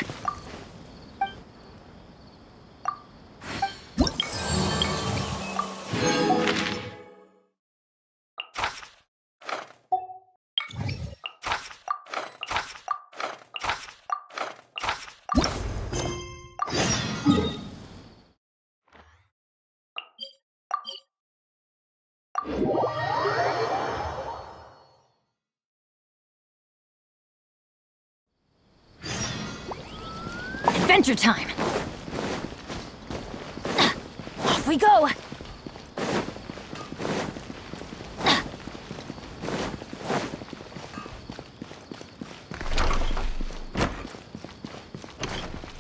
Adventure time! Off we go!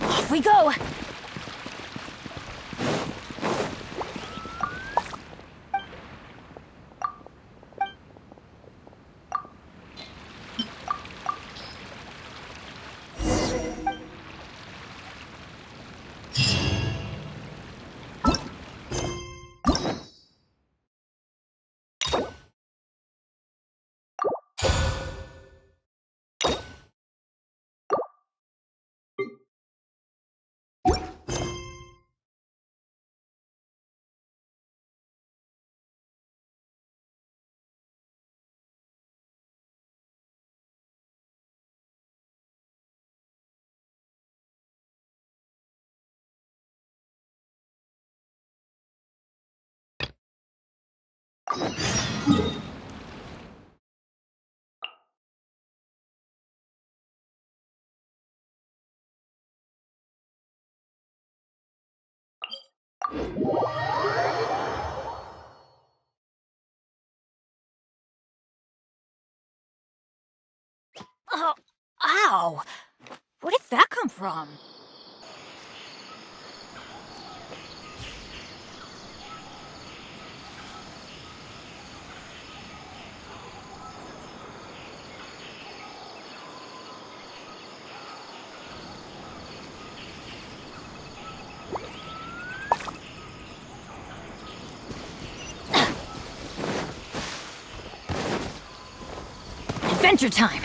Off we go! Oh, ow! Where did that come from? Adventure time!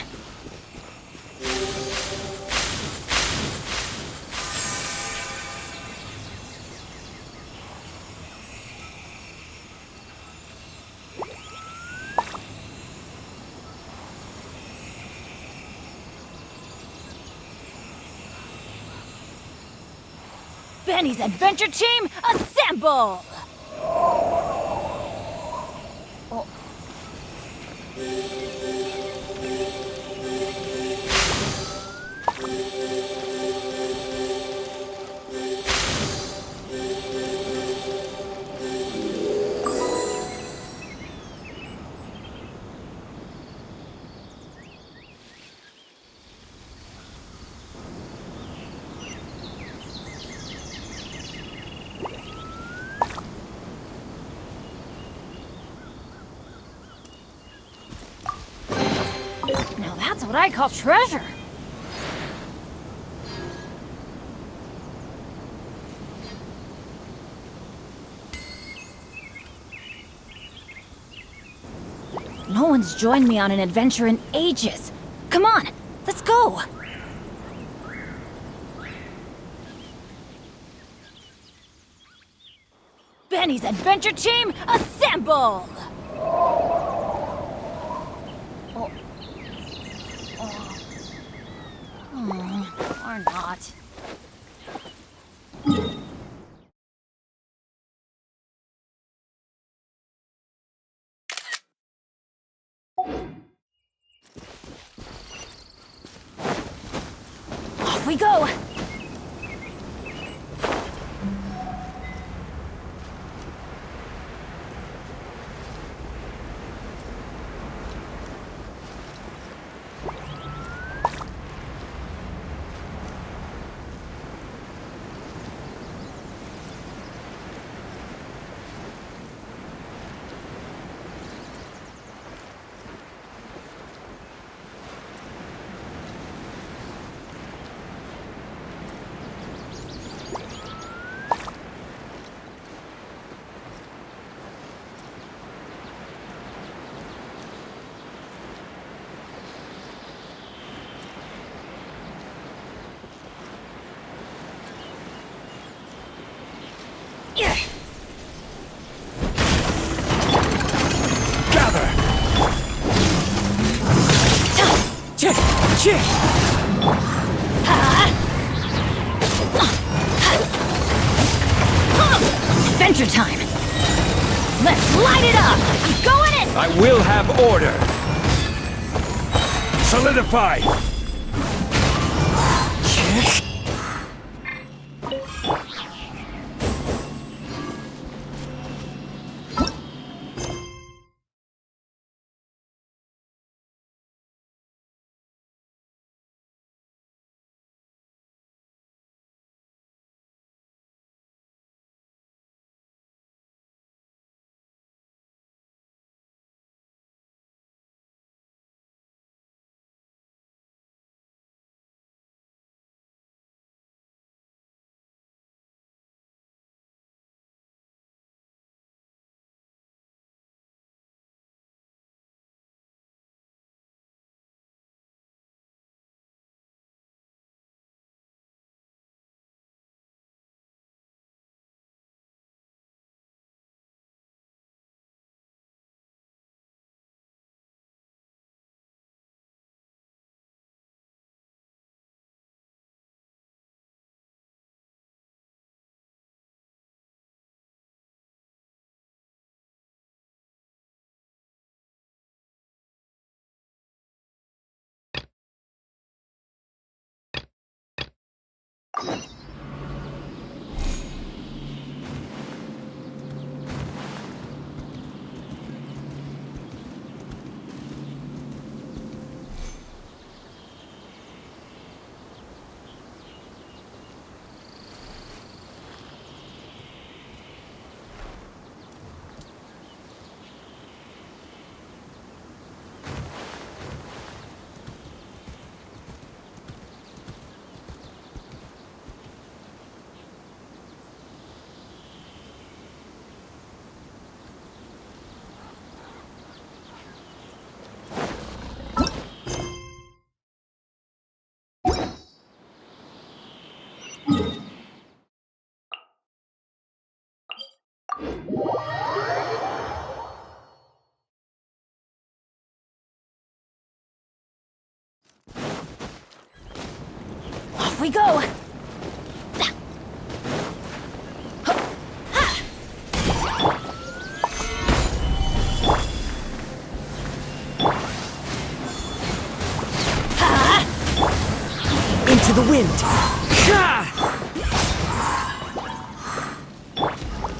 Benny's Adventure Team, assemble! Oh. Now that's what I call treasure! No one's joined me on an adventure in ages. Come on, let's go! Benny's Adventure Team, assemble! Or not. Off we go! Adventure time! Let's light it up! I'm going in! I will have order! Solidify! Off we go! Into the wind!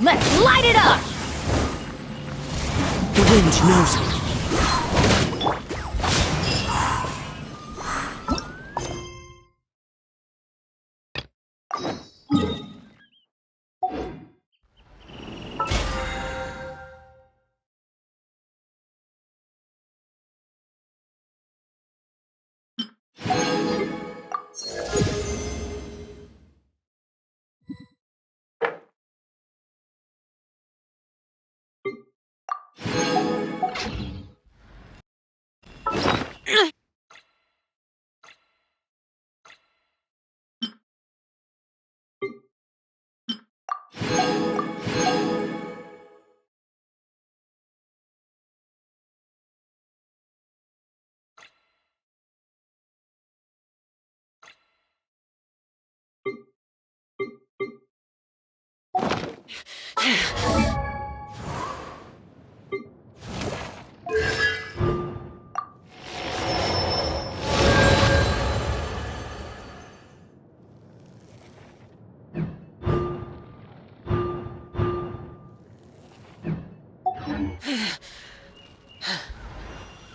Let's light it up! The wind knows me.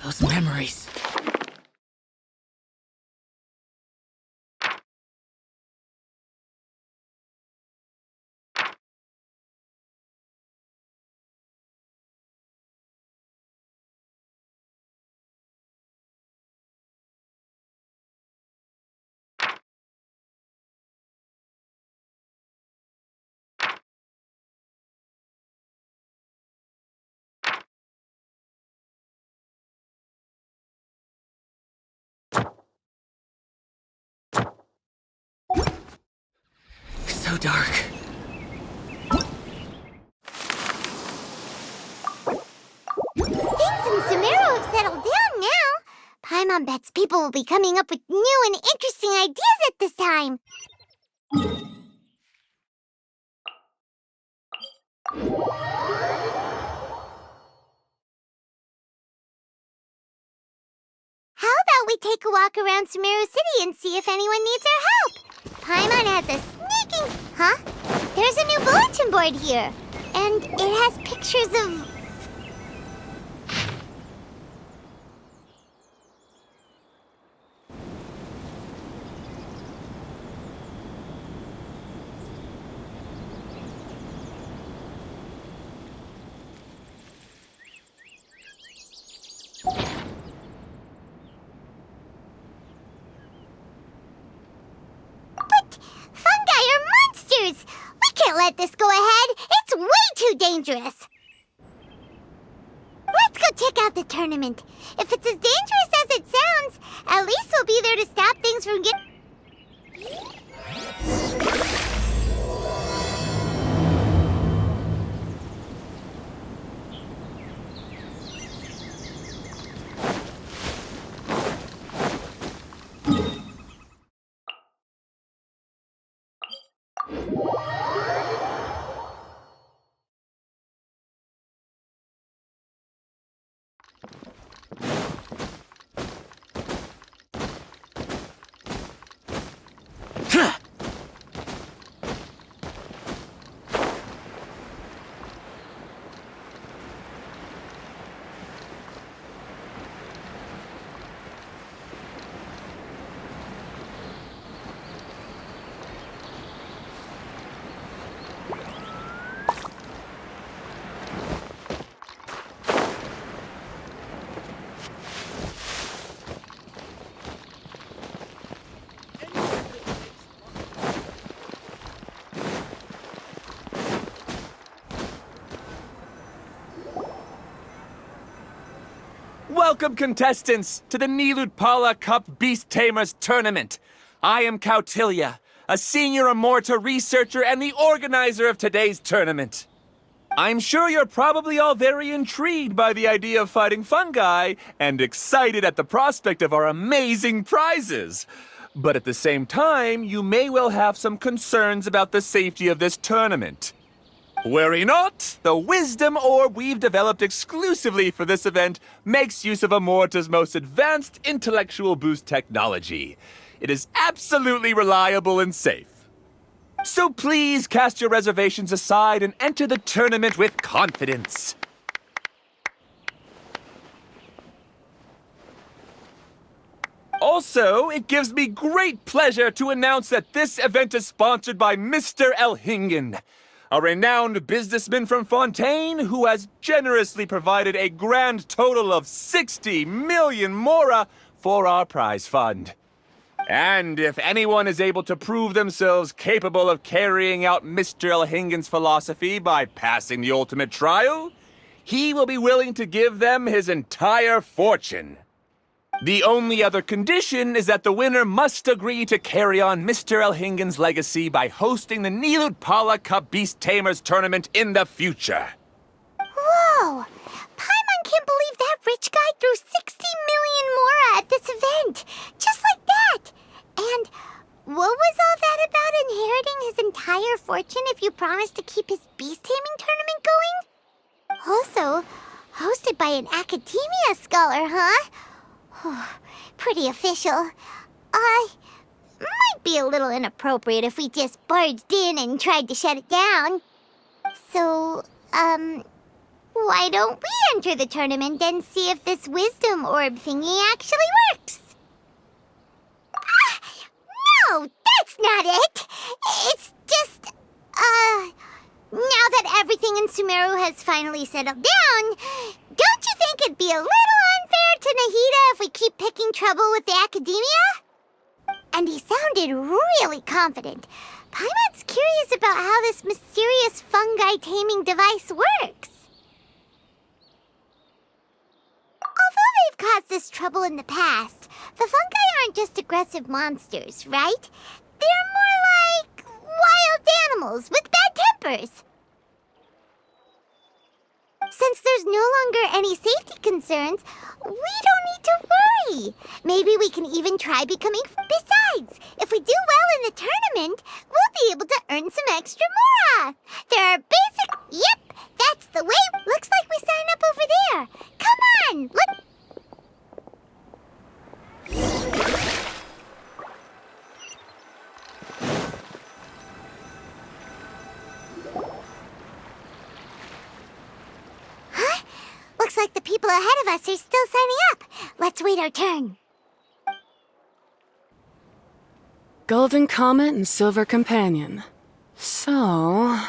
Those memories. So dark. Things in Sumeru have settled down now. Paimon bets people will be coming up with new and interesting ideas at this time. How about we take a walk around Sumeru City and see if anyone needs our help? Paimon has a sneaking... Huh? There's a new bulletin board here. And it has pictures of... We can't let this go ahead. It's way too dangerous. Let's go check out the tournament. If it's as dangerous as it sounds, at least we'll be there to stop things from getting... Welcome, contestants, to the Nilutpala Cup Beast Tamers Tournament. I am Cautilia, a senior Immorta researcher and the organizer of today's tournament. I'm sure you're probably all very intrigued by the idea of fighting fungi and excited at the prospect of our amazing prizes. But at the same time, you may well have some concerns about the safety of this tournament. Worry not, the wisdom orb we've developed exclusively for this event makes use of Immorta's most advanced intellectual boost technology. It is absolutely reliable and safe. So please cast your reservations aside and enter the tournament with confidence. Also, it gives me great pleasure to announce that this event is sponsored by Mr. Elhingen, a renowned businessman from Fontaine who has generously provided a grand total of 60 million mora for our prize fund. And if anyone is able to prove themselves capable of carrying out Mr. Elhingen's philosophy by passing the ultimate trial, he will be willing to give them his entire fortune. The only other condition is that the winner must agree to carry on Mr. Elhingen's legacy by hosting the Nilutpala Cup Beast Tamers tournament in the future. Whoa! Paimon can't believe that rich guy threw 60 million mora at this event. Just like that. And what was all that about inheriting his entire fortune if you promise to keep his beast taming tournament going? Also, hosted by an academia scholar, huh? Pretty official. Might be a little inappropriate if we just barged in and tried to shut it down. So, why don't we enter the tournament and see if this wisdom orb thingy actually works? No, that's not it! It's just, now that everything in Sumeru has finally settled down, don't you think it'd be a little unfair to Nahida if we keep picking trouble with the academia? And he sounded really confident. Paimon's curious about how this mysterious fungi taming device works. Although they've caused us trouble in the past, the fungi aren't just aggressive monsters, right? They're more like wild animals with bad tempers. Since there's no longer any safety concerns, we don't need to worry. Maybe we can even try becoming... Besides, if we do well in the tournament, we'll be able to earn some extra mora. There are basic... Yep, that's the way. Looks like we sign up over there. Come on, look... Looks like the people ahead of us are still signing up. Let's wait our turn. Golden Comet and Silver Companion. So,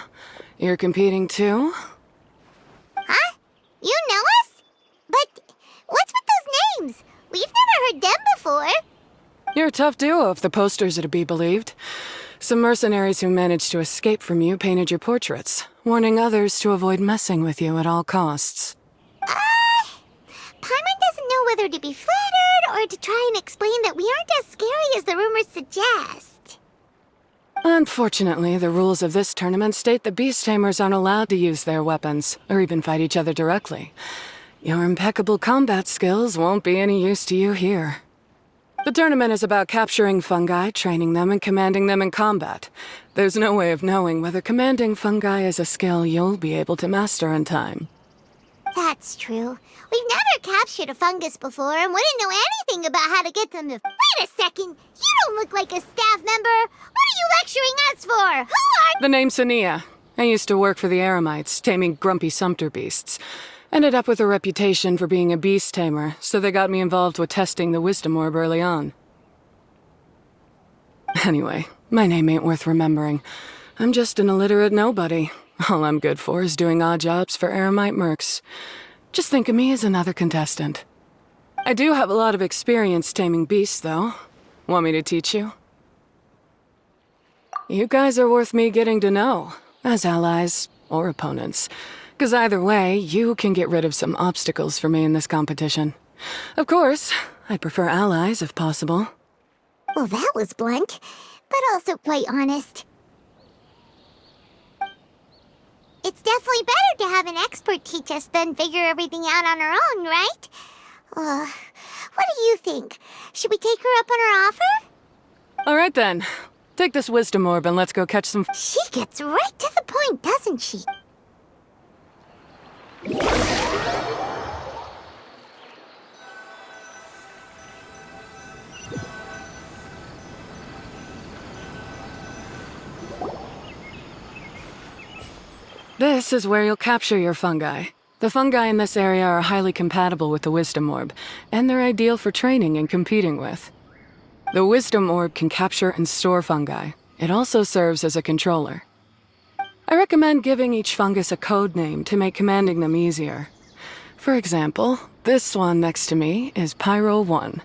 you're competing too? Huh? You know us? But what's with those names? We've never heard them before. You're a tough duo if the posters are to be believed. Some mercenaries who managed to escape from you painted your portraits, warning others to avoid messing with you at all costs. Paimon doesn't know whether to be flattered or to try and explain that we aren't as scary as the rumors suggest. Unfortunately, the rules of this tournament state that beast tamers aren't allowed to use their weapons, or even fight each other directly. Your impeccable combat skills won't be any use to you here. The tournament is about capturing fungi, training them, and commanding them in combat. There's no way of knowing whether commanding fungi is a skill you'll be able to master in time. That's true. We've never captured a fungus before and wouldn't know anything about how to get them to... Wait a second! You don't look like a staff member! What are you lecturing us for? Who are... The name's Sania. I used to work for the Eremites, taming grumpy sumpter beasts. Ended up with a reputation for being a beast tamer, so they got me involved with testing the wisdom orb early on. Anyway, my name ain't worth remembering. I'm just an illiterate nobody. All I'm good for is doing odd jobs for Eremite mercs. Just think of me as another contestant. I do have a lot of experience taming beasts, though. Want me to teach you? You guys are worth me getting to know, as allies or opponents. 'Cause either way, you can get rid of some obstacles for me in this competition. Of course, I prefer allies if possible. Well, that was blunt, but also quite honest. It's definitely better to have an expert teach us than figure everything out on our own, right? What do you think? Should we take her up on her offer? All right then. Take this wisdom orb and let's go catch some. She gets right to the point, doesn't she? This is where you'll capture your fungi. The fungi in this area are highly compatible with the wisdom orb, and they're ideal for training and competing with. The wisdom orb can capture and store fungi. It also serves as a controller. I recommend giving each fungus a code name to make commanding them easier. For example, this one next to me is Pyro 1,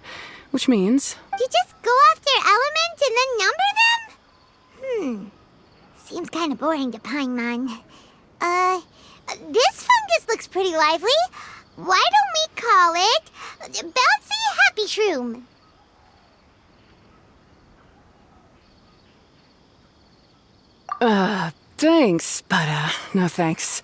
which means... You just go off their element and then number them? Seems kind of boring to Paimon. This fungus looks pretty lively. Why don't we call it Bouncy Happy Shroom? Thanks, but, no thanks.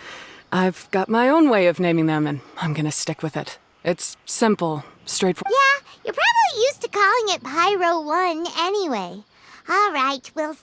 I've got my own way of naming them, and I'm gonna stick with it. It's simple, straightforward. Yeah, you're probably used to calling it Pyro 1 anyway. All right, we'll...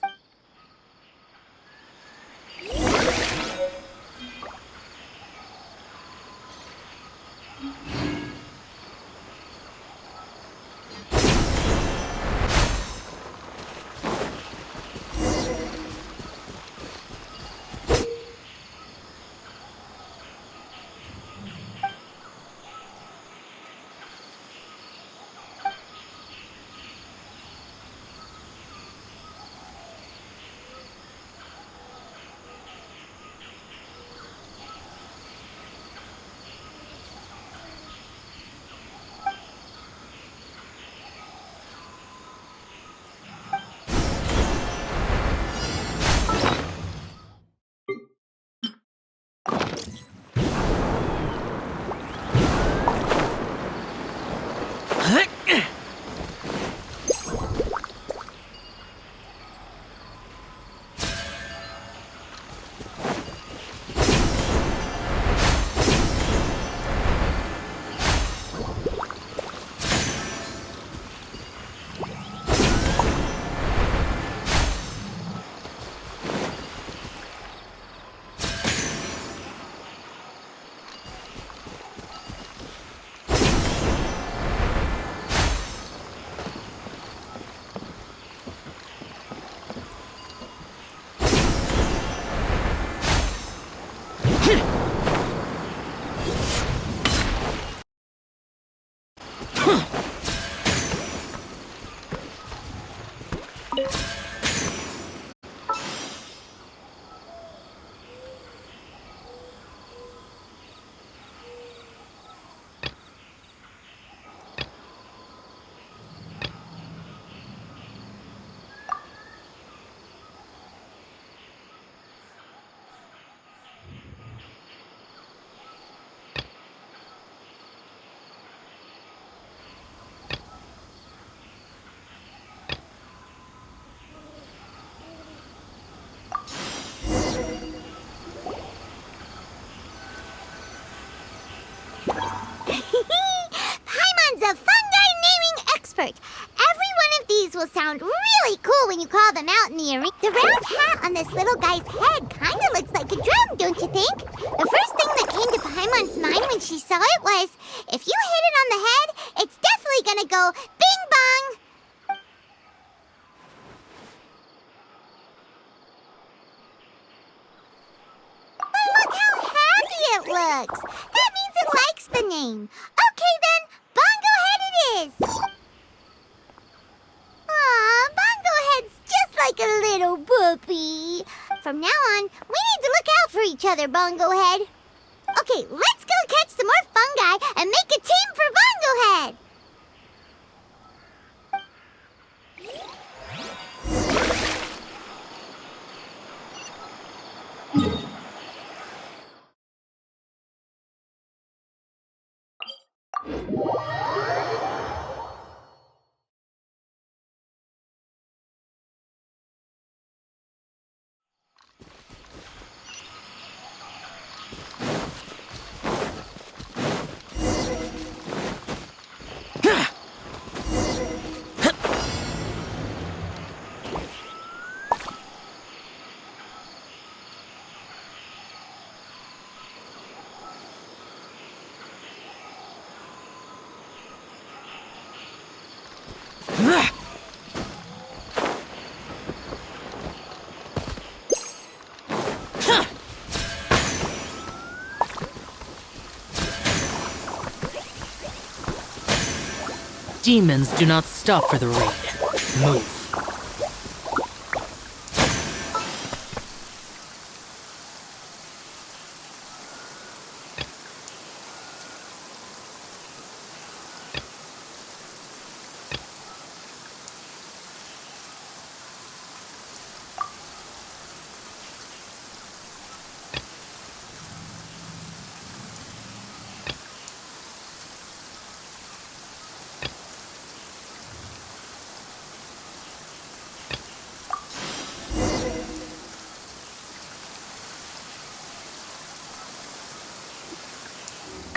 Paimon's a fungi naming expert. Every one of these will sound really cool when you call them out in the arena. The round hat on this little guy's head kind of looks like a drum, don't you think? The first thing that came to Paimon's mind when she saw it was, if you hit it on the head, it's definitely gonna go bing bong. But look how happy it looks. That means it likes the name. Okay then, Bongo Head it is. Aw, Bongo Head's just like a little puppy. From now on, we need to look out for each other, Bongo Head. Okay, let's go catch some more fungi and make a team for Bongo Head. Demons do not stop for the raid. Move.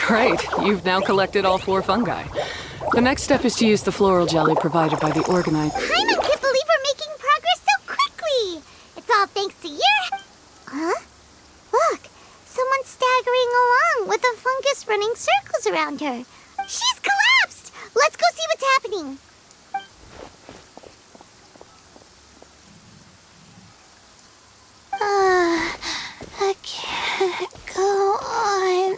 Great, you've now collected all 4 fungi. The next step is to use the floral jelly provided by the organizer. Paimon can't believe we're making progress so quickly! It's all thanks to your... Huh? Look, someone's staggering along with a fungus running circles around her. She's collapsed! Let's go see what's happening. I can't go on.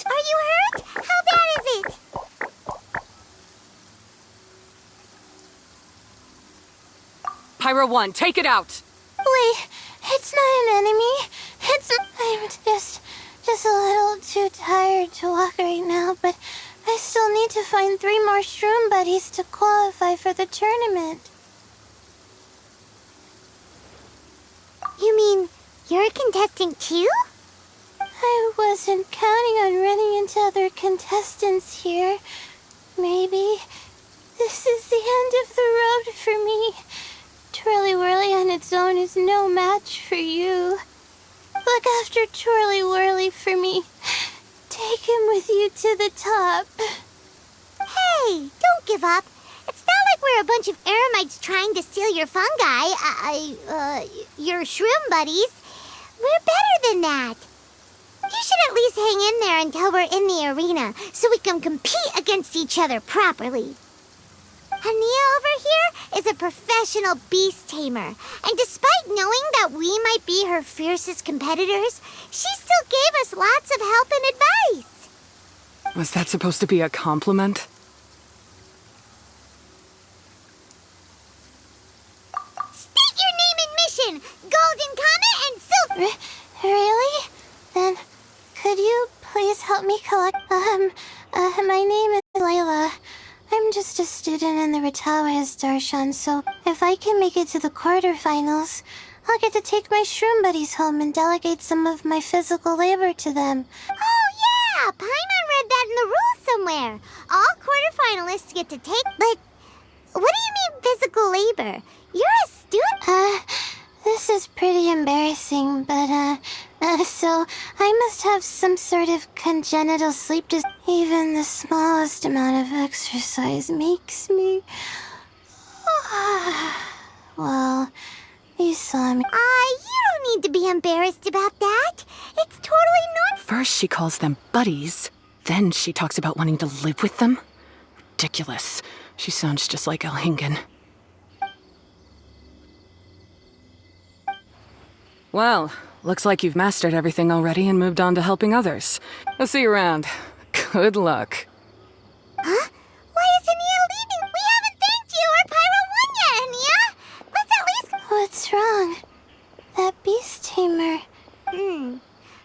Are you hurt? How bad is it? Pyro 1, take it out! Wait, it's not an enemy. I'm just a little too tired to walk right now, but I still need to find 3 more shroom buddies to qualify for the tournament. You mean you're a contestant too? I wasn't counting on running into other contestants here. Maybe this is the end of the road for me. Twirly Whirly on its own is no match for you. Look after Twirly Whirly for me. Take him with you to the top. Hey, don't give up. It's not like we're a bunch of eremites trying to steal your fungi. Your shroom buddies. We're better than that. You should at least hang in there until we're in the arena, so we can compete against each other properly. Hania over here is a professional beast tamer, and despite knowing that we might be her fiercest competitors, she still gave us lots of help and advice. Was that supposed to be a compliment? State your name and mission! Golden Comet and Silver... Really? Then, could you please help me collect... my name is Layla. I'm just a student in the Ratawa's Darshan, so if I can make it to the quarterfinals, I'll get to take my shroom buddies home and delegate some of my physical labor to them. Oh yeah! Paimon read that in the rules somewhere. All quarterfinalists get to take... But what do you mean physical labor? You're a student? This is pretty embarrassing, but so I must have some sort of congenital sleep dis... Even the smallest amount of exercise makes me... Well, you saw me. You don't need to be embarrassed about that. It's totally not... First she calls them buddies, then she talks about wanting to live with them? Ridiculous. She sounds just like Elhingen. Well, looks like you've mastered everything already and moved on to helping others. I'll see you around. Good luck. Huh? Why is Hania leaving? We haven't thanked you or Pyro 1 yet, Hania! Let's at least... What's wrong? That beast tamer...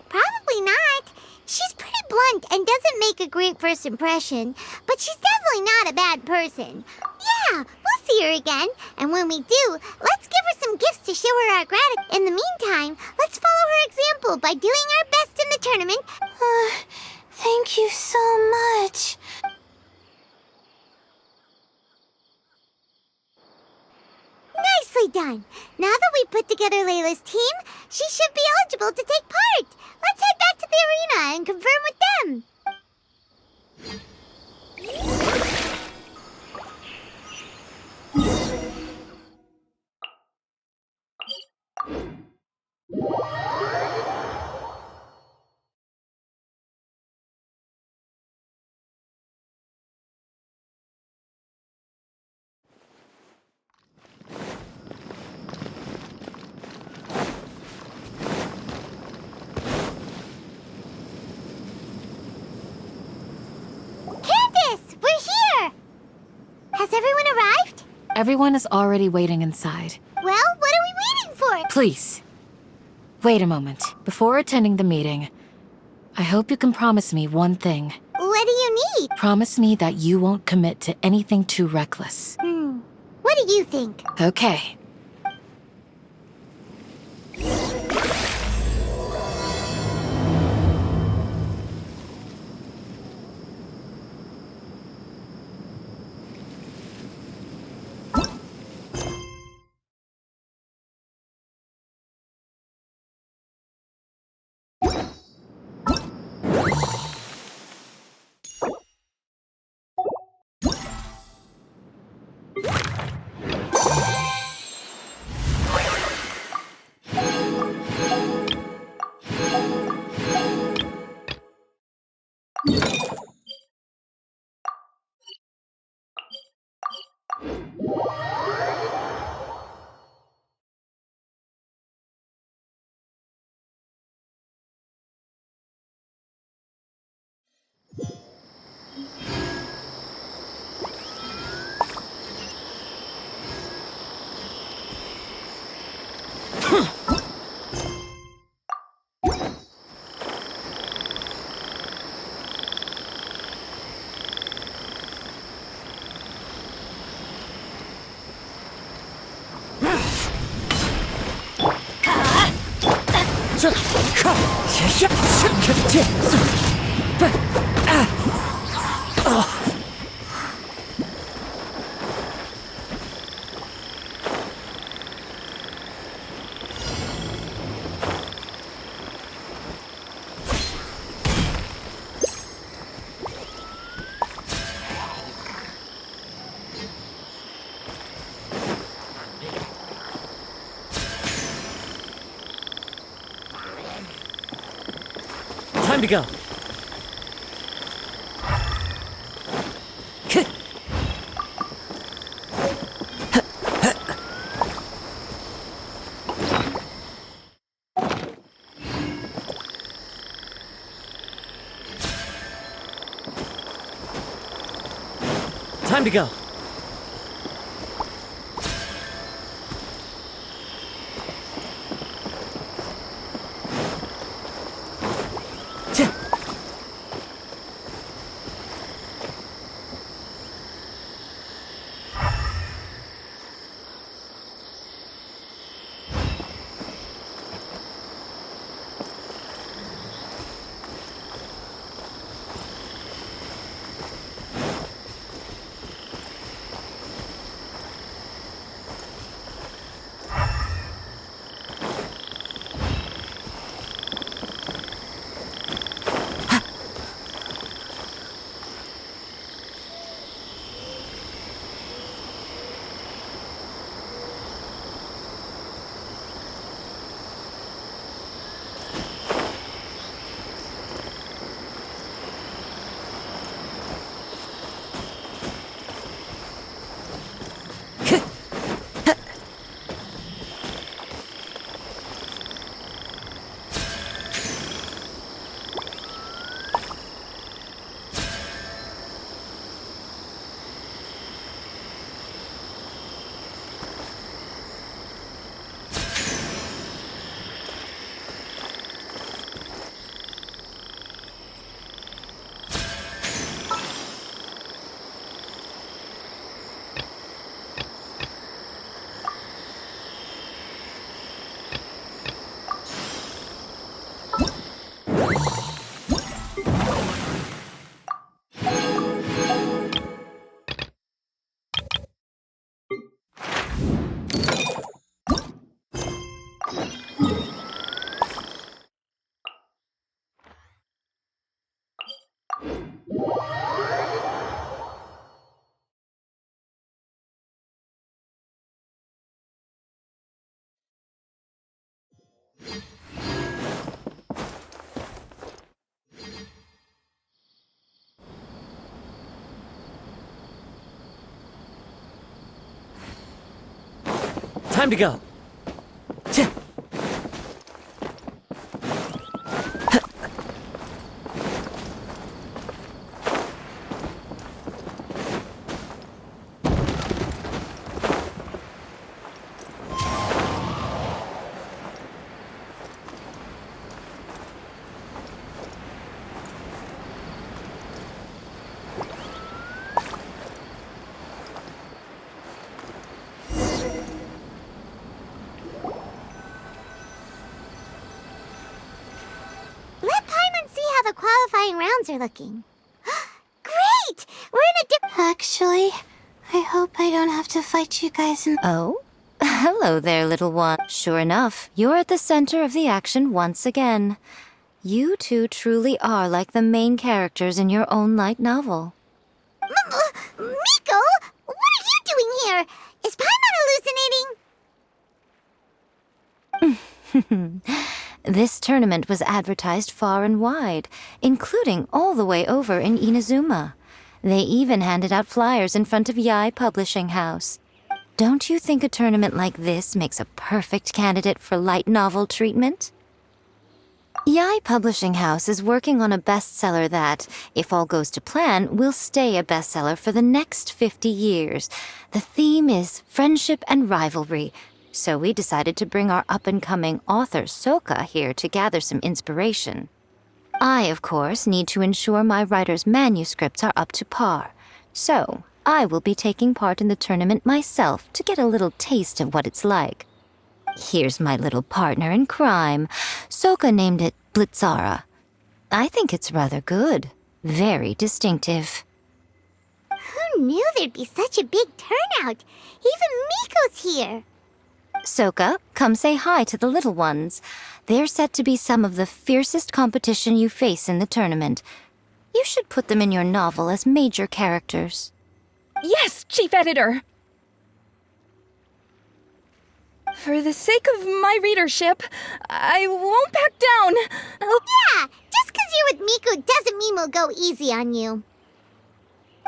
Probably not. She's pretty blunt and doesn't make a great first impression, but she's definitely not a bad person. Yeah, we'll see her again, and when we do, let's give her some gifts to show her our gratitude. In the meantime, let's follow her example by doing our best in the tournament. Thank you so much. Nicely done. Now that we've put together Layla's team, she should be eligible to take part. Let's head back to the arena and confirm with them. Everyone is already waiting inside. Well, what are we waiting for? Please, wait a moment. Before attending the meeting, I hope you can promise me one thing. What do you need? Promise me that you won't commit to anything too reckless. What do you think? Okay. Time to go. Time to go. Time to go. grounds are looking. Great! We're in a Actually, I hope I don't have to fight you guys in— Oh? Hello there, little one. Sure enough, you're at the center of the action once again. You two truly are like the main characters in your own light novel. Miko! What are you doing here? Is Paimon hallucinating? This tournament was advertised far and wide, including all the way over in Inazuma. They even handed out flyers in front of Yai Publishing House. Don't you think a tournament like this makes a perfect candidate for light novel treatment? Yai Publishing House is working on a bestseller that, if all goes to plan, will stay a bestseller for the next 50 years. The theme is friendship and rivalry, so we decided to bring our up-and-coming author Soka here to gather some inspiration. I, of course, need to ensure my writer's manuscripts are up to par, so I will be taking part in the tournament myself to get a little taste of what it's like. Here's my little partner in crime. Soka named it Blitzara. I think it's rather good. Very distinctive. Who knew there'd be such a big turnout? Even Miko's here. Soka, come say hi to the little ones. They're set to be some of the fiercest competition you face in the tournament. You should put them in your novel as major characters. Yes, Chief Editor! For the sake of my readership, I won't back down. Yeah, just 'cause you're with Miko doesn't mean we'll go easy on you.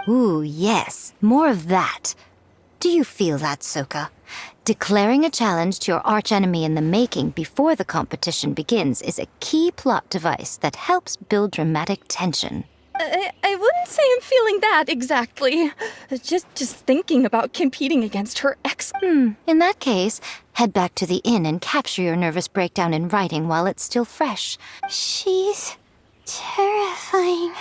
Ooh, yes, more of that. Do you feel that, Soka? Declaring a challenge to your archenemy in the making before the competition begins is a key plot device that helps build dramatic tension. I wouldn't say I'm feeling that exactly. Just thinking about competing against her ex. In that case, head back to the inn and capture your nervous breakdown in writing while it's still fresh. She's terrifying,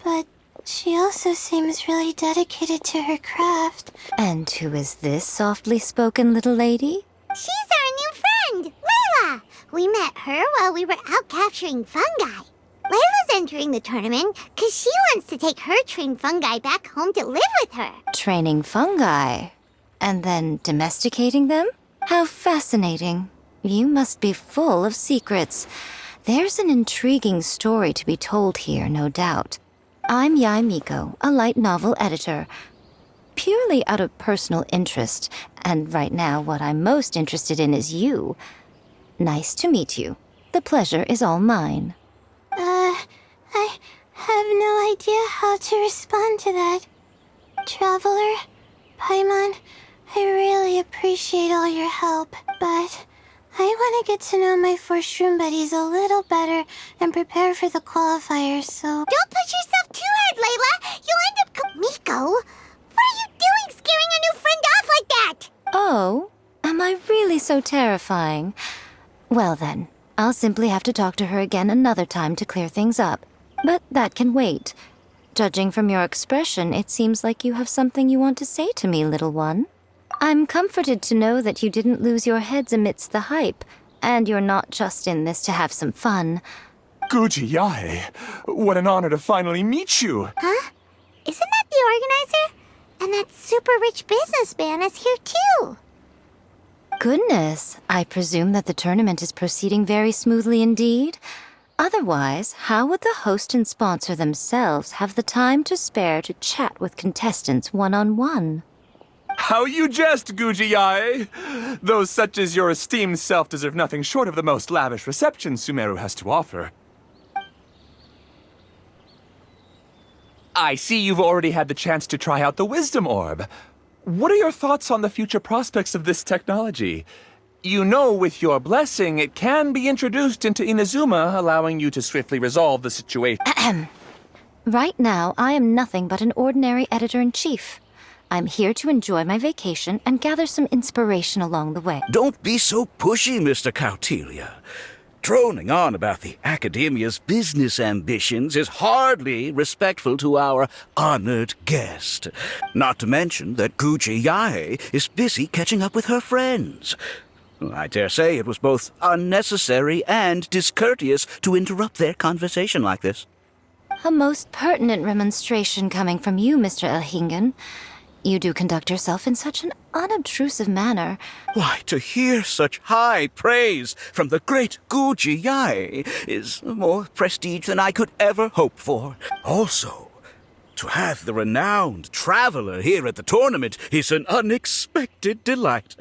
but she also seems really dedicated to her craft. And who is this softly spoken little lady? She's our new friend, Layla! We met her while we were out capturing fungi. Layla's entering the tournament because she wants to take her trained fungi back home to live with her. Training fungi? And then domesticating them? How fascinating. You must be full of secrets. There's an intriguing story to be told here, no doubt. I'm Yai Miko, a light novel editor. Purely out of personal interest, and right now what I'm most interested in is you. Nice to meet you. The pleasure is all mine. I have no idea how to respond to that. Traveler, Paimon, I really appreciate all your help, but I want to get to know my 4 shroom buddies a little better and prepare for the qualifiers, so— Don't push yourself too hard, Layla! You'll end up— Miko! What are you doing scaring a new friend off like that? Oh, am I really so terrifying? Well then, I'll simply have to talk to her again another time to clear things up. But that can wait. Judging from your expression, it seems like you have something you want to say to me, little one. I'm comforted to know that you didn't lose your heads amidst the hype, and you're not just in this to have some fun. Guji Yae, what an honor to finally meet you. Huh? Isn't that the organizer? And that super rich businessman is here too. Goodness, I presume that the tournament is proceeding very smoothly indeed. Otherwise, how would the host and sponsor themselves have the time to spare to chat with contestants one-on-one? How you jest, Guji Yae! Those such as your esteemed self deserve nothing short of the most lavish reception Sumeru has to offer. I see you've already had the chance to try out the Wisdom Orb. What are your thoughts on the future prospects of this technology? You know, with your blessing, it can be introduced into Inazuma, allowing you to swiftly resolve the situation. Right now, I am nothing but an ordinary editor-in-chief. I'm here to enjoy my vacation and gather some inspiration along the way. Don't be so pushy, Mr. Kautelia. Droning on about the Academia's business ambitions is hardly respectful to our honored guest. Not to mention that Guji Yae is busy catching up with her friends. I dare say it was both unnecessary and discourteous to interrupt their conversation like this. A most pertinent remonstration coming from you, Mr. Elhingen. You do conduct yourself in such an unobtrusive manner. Why, to hear such high praise from the great Guji Yai is more prestige than I could ever hope for. Also, to have the renowned traveler here at the tournament is an unexpected delight.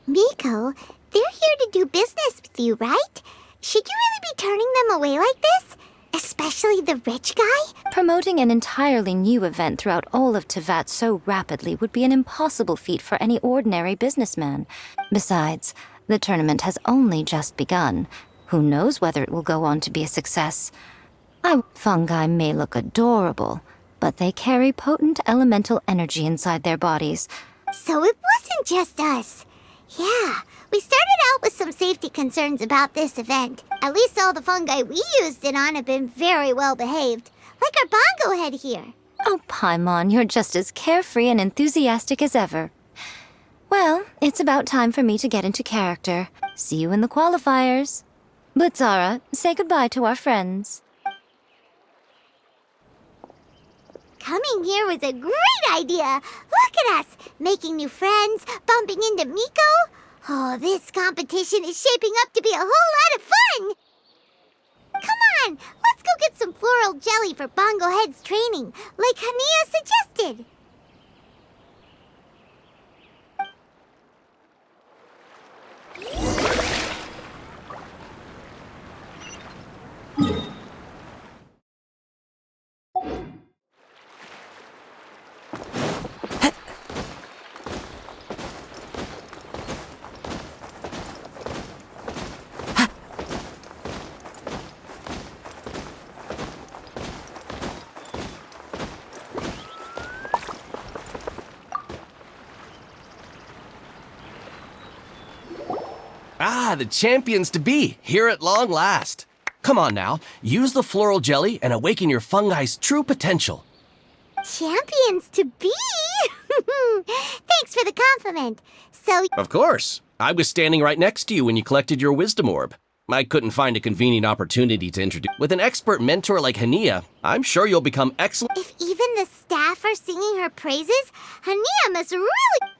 Miko, they're here to do business with you, right? Should you really be turning them away like this? Especially the rich guy? Promoting an entirely new event throughout all of Tevat so rapidly would be an impossible feat for any ordinary businessman. Besides, the tournament has only just begun. Who knows whether it will go on to be a success? Fungi may look adorable, but they carry potent elemental energy inside their bodies. So it wasn't just us. Yeah, we started out with some safety concerns about this event. At least all the fungi we used it on have been very well behaved. Like our bongo head here. Oh, Paimon, you're just as carefree and enthusiastic as ever. Well, it's about time for me to get into character. See you in the qualifiers. Blitzara, say goodbye to our friends. Coming here was a great idea. Look at us, making new friends, bumping into Miko. Oh, this competition is shaping up to be a whole lot of fun. Come on, let's go get some floral jelly for Bongo Head's training, like Hania suggested. Ah, the champions to be, here at long last. Come on now, use the floral jelly and awaken your fungi's true potential. Champions to be? Thanks for the compliment. So... Of course. I was standing right next to you when you collected your wisdom orb. I couldn't find a convenient opportunity to introduce... With an expert mentor like Hania, I'm sure you'll become excellent... If even the staff are singing her praises, Hania must really...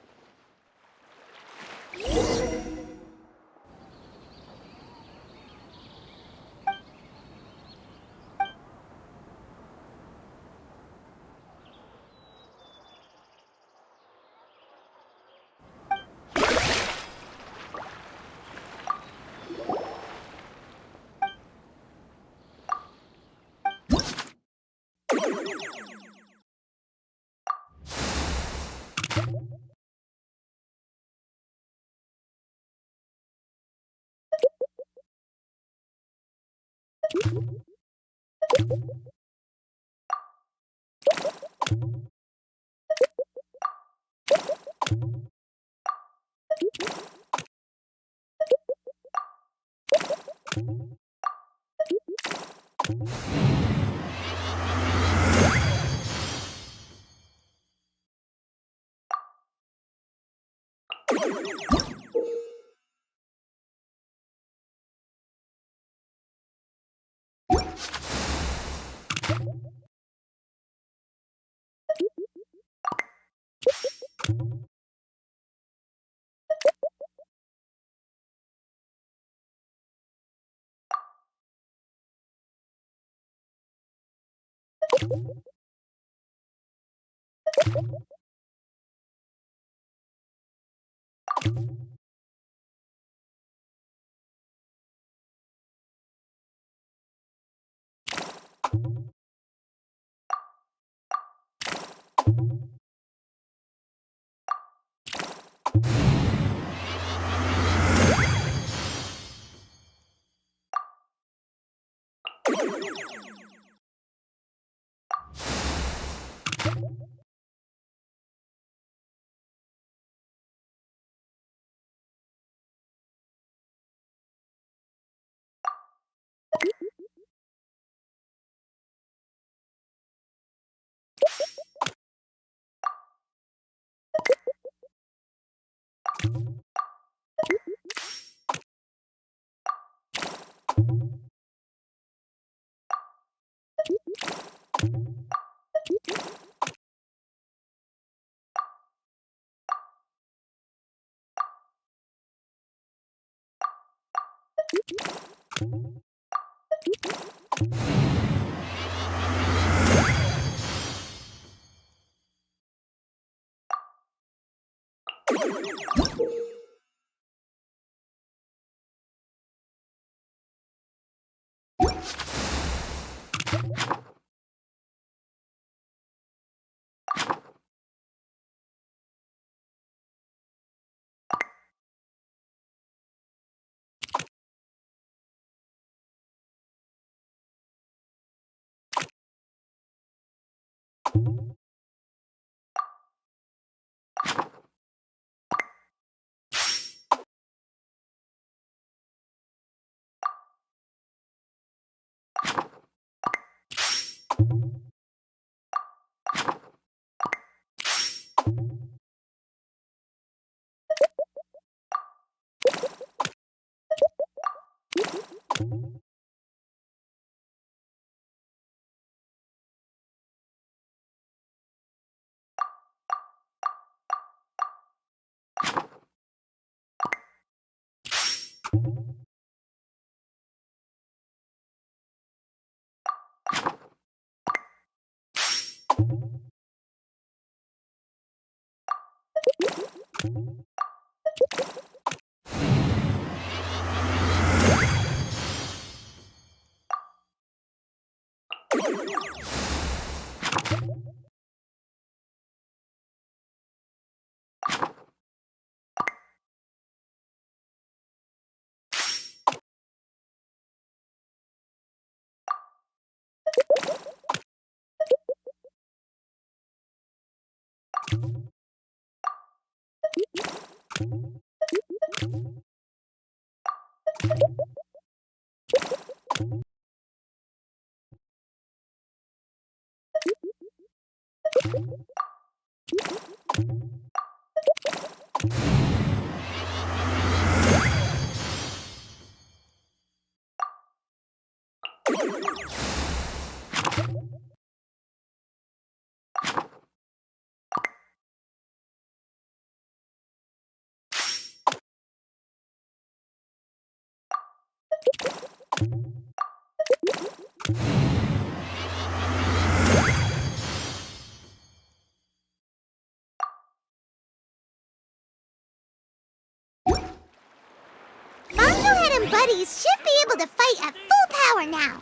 Bonglehead and Buddies should be able to fight at full power now.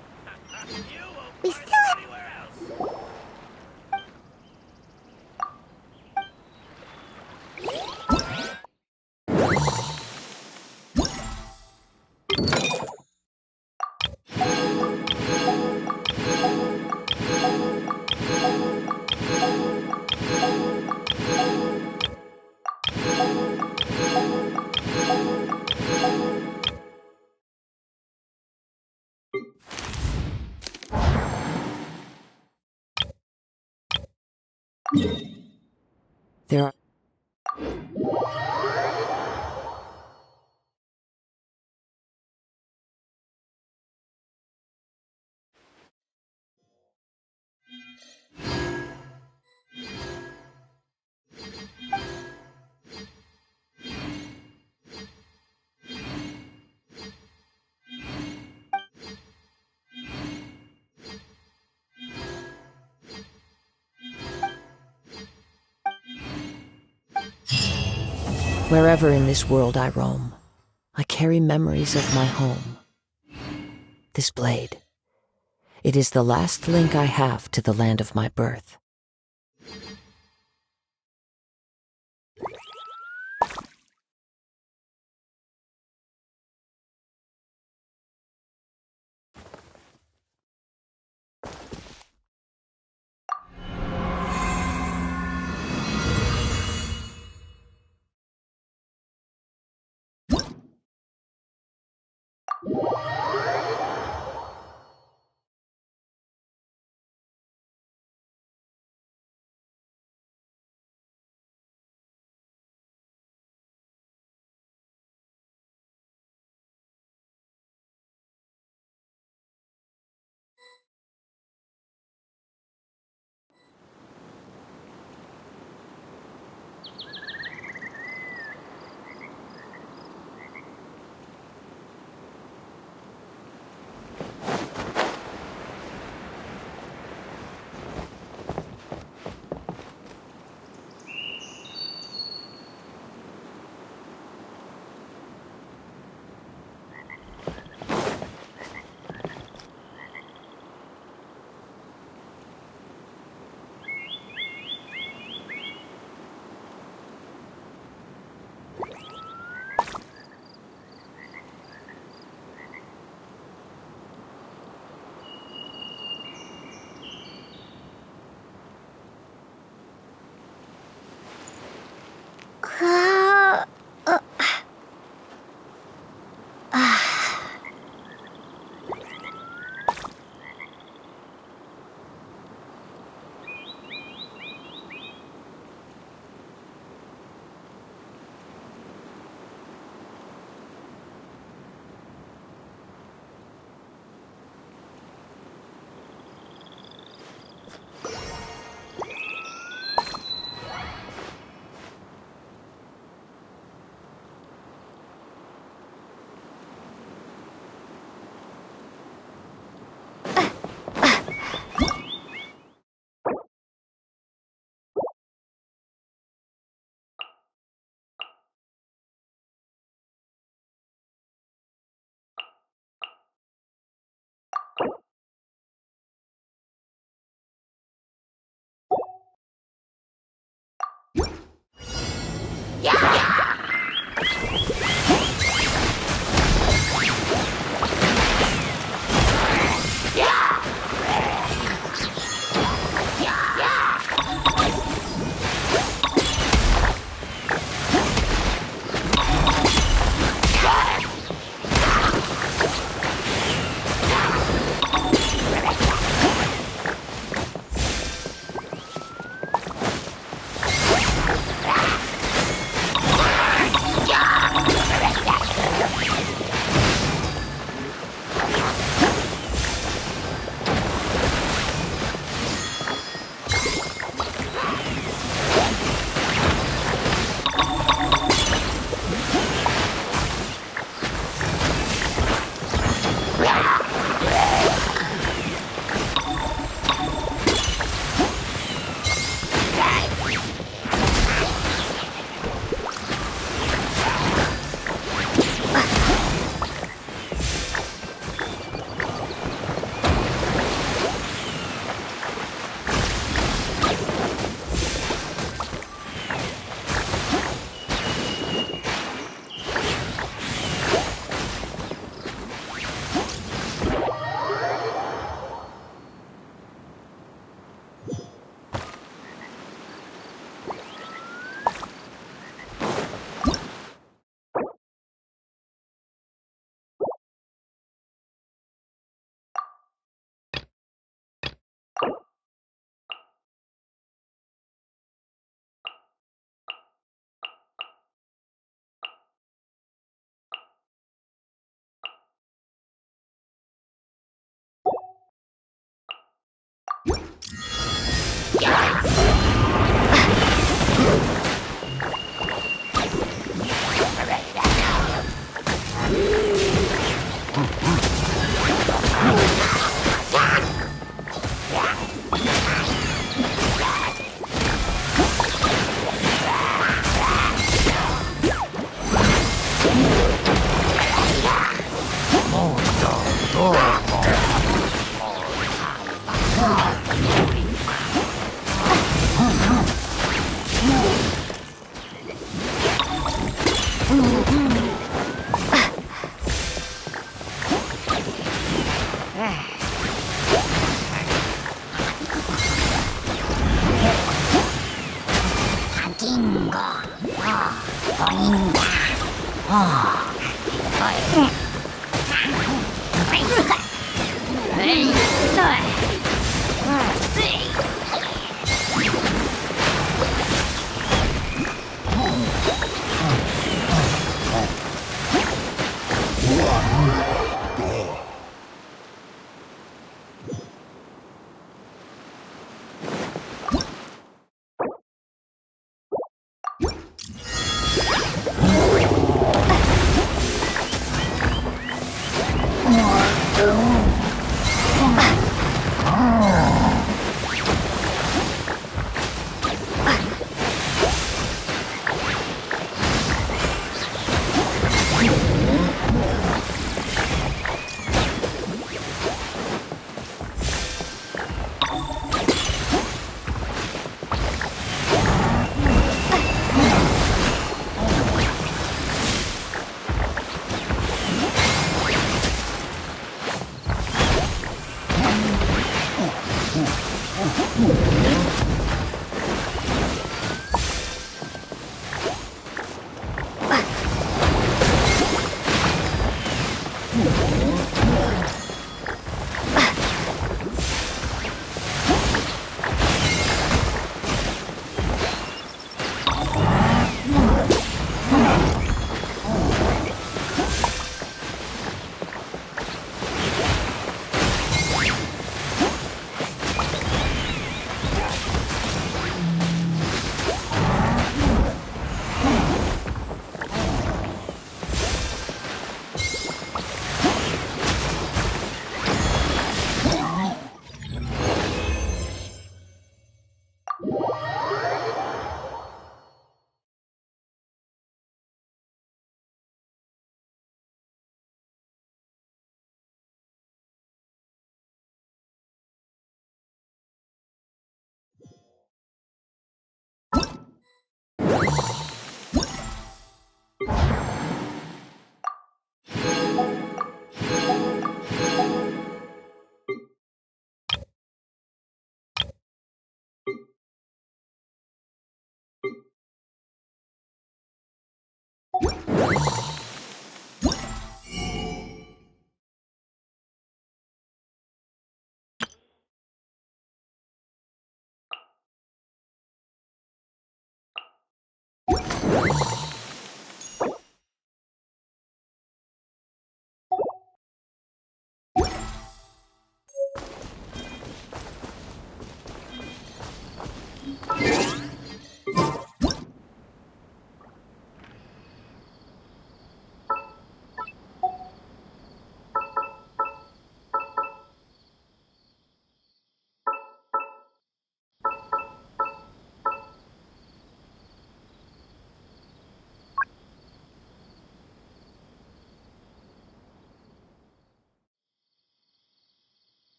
We still have... There are... Wherever in this world I roam, I carry memories of my home. This blade, it is the last link I have to the land of my birth.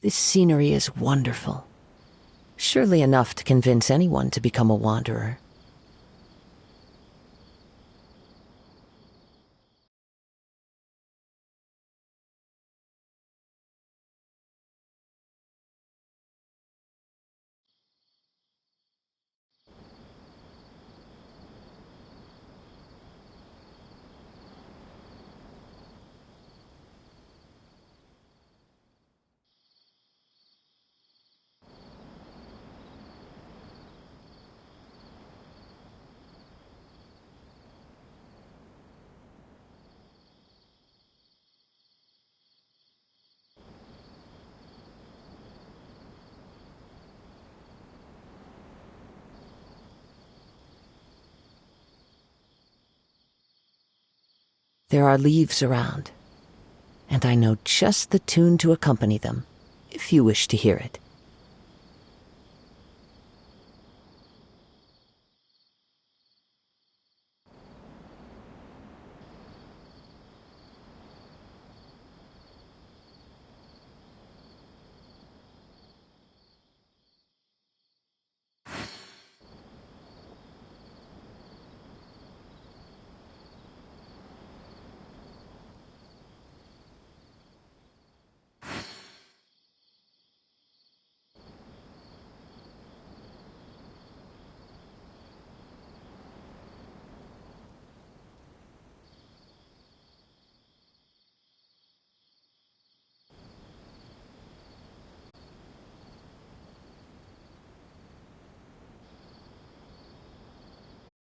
This scenery is wonderful. Surely enough to convince anyone to become a wanderer. There are leaves around, and I know just the tune to accompany them, if you wish to hear it.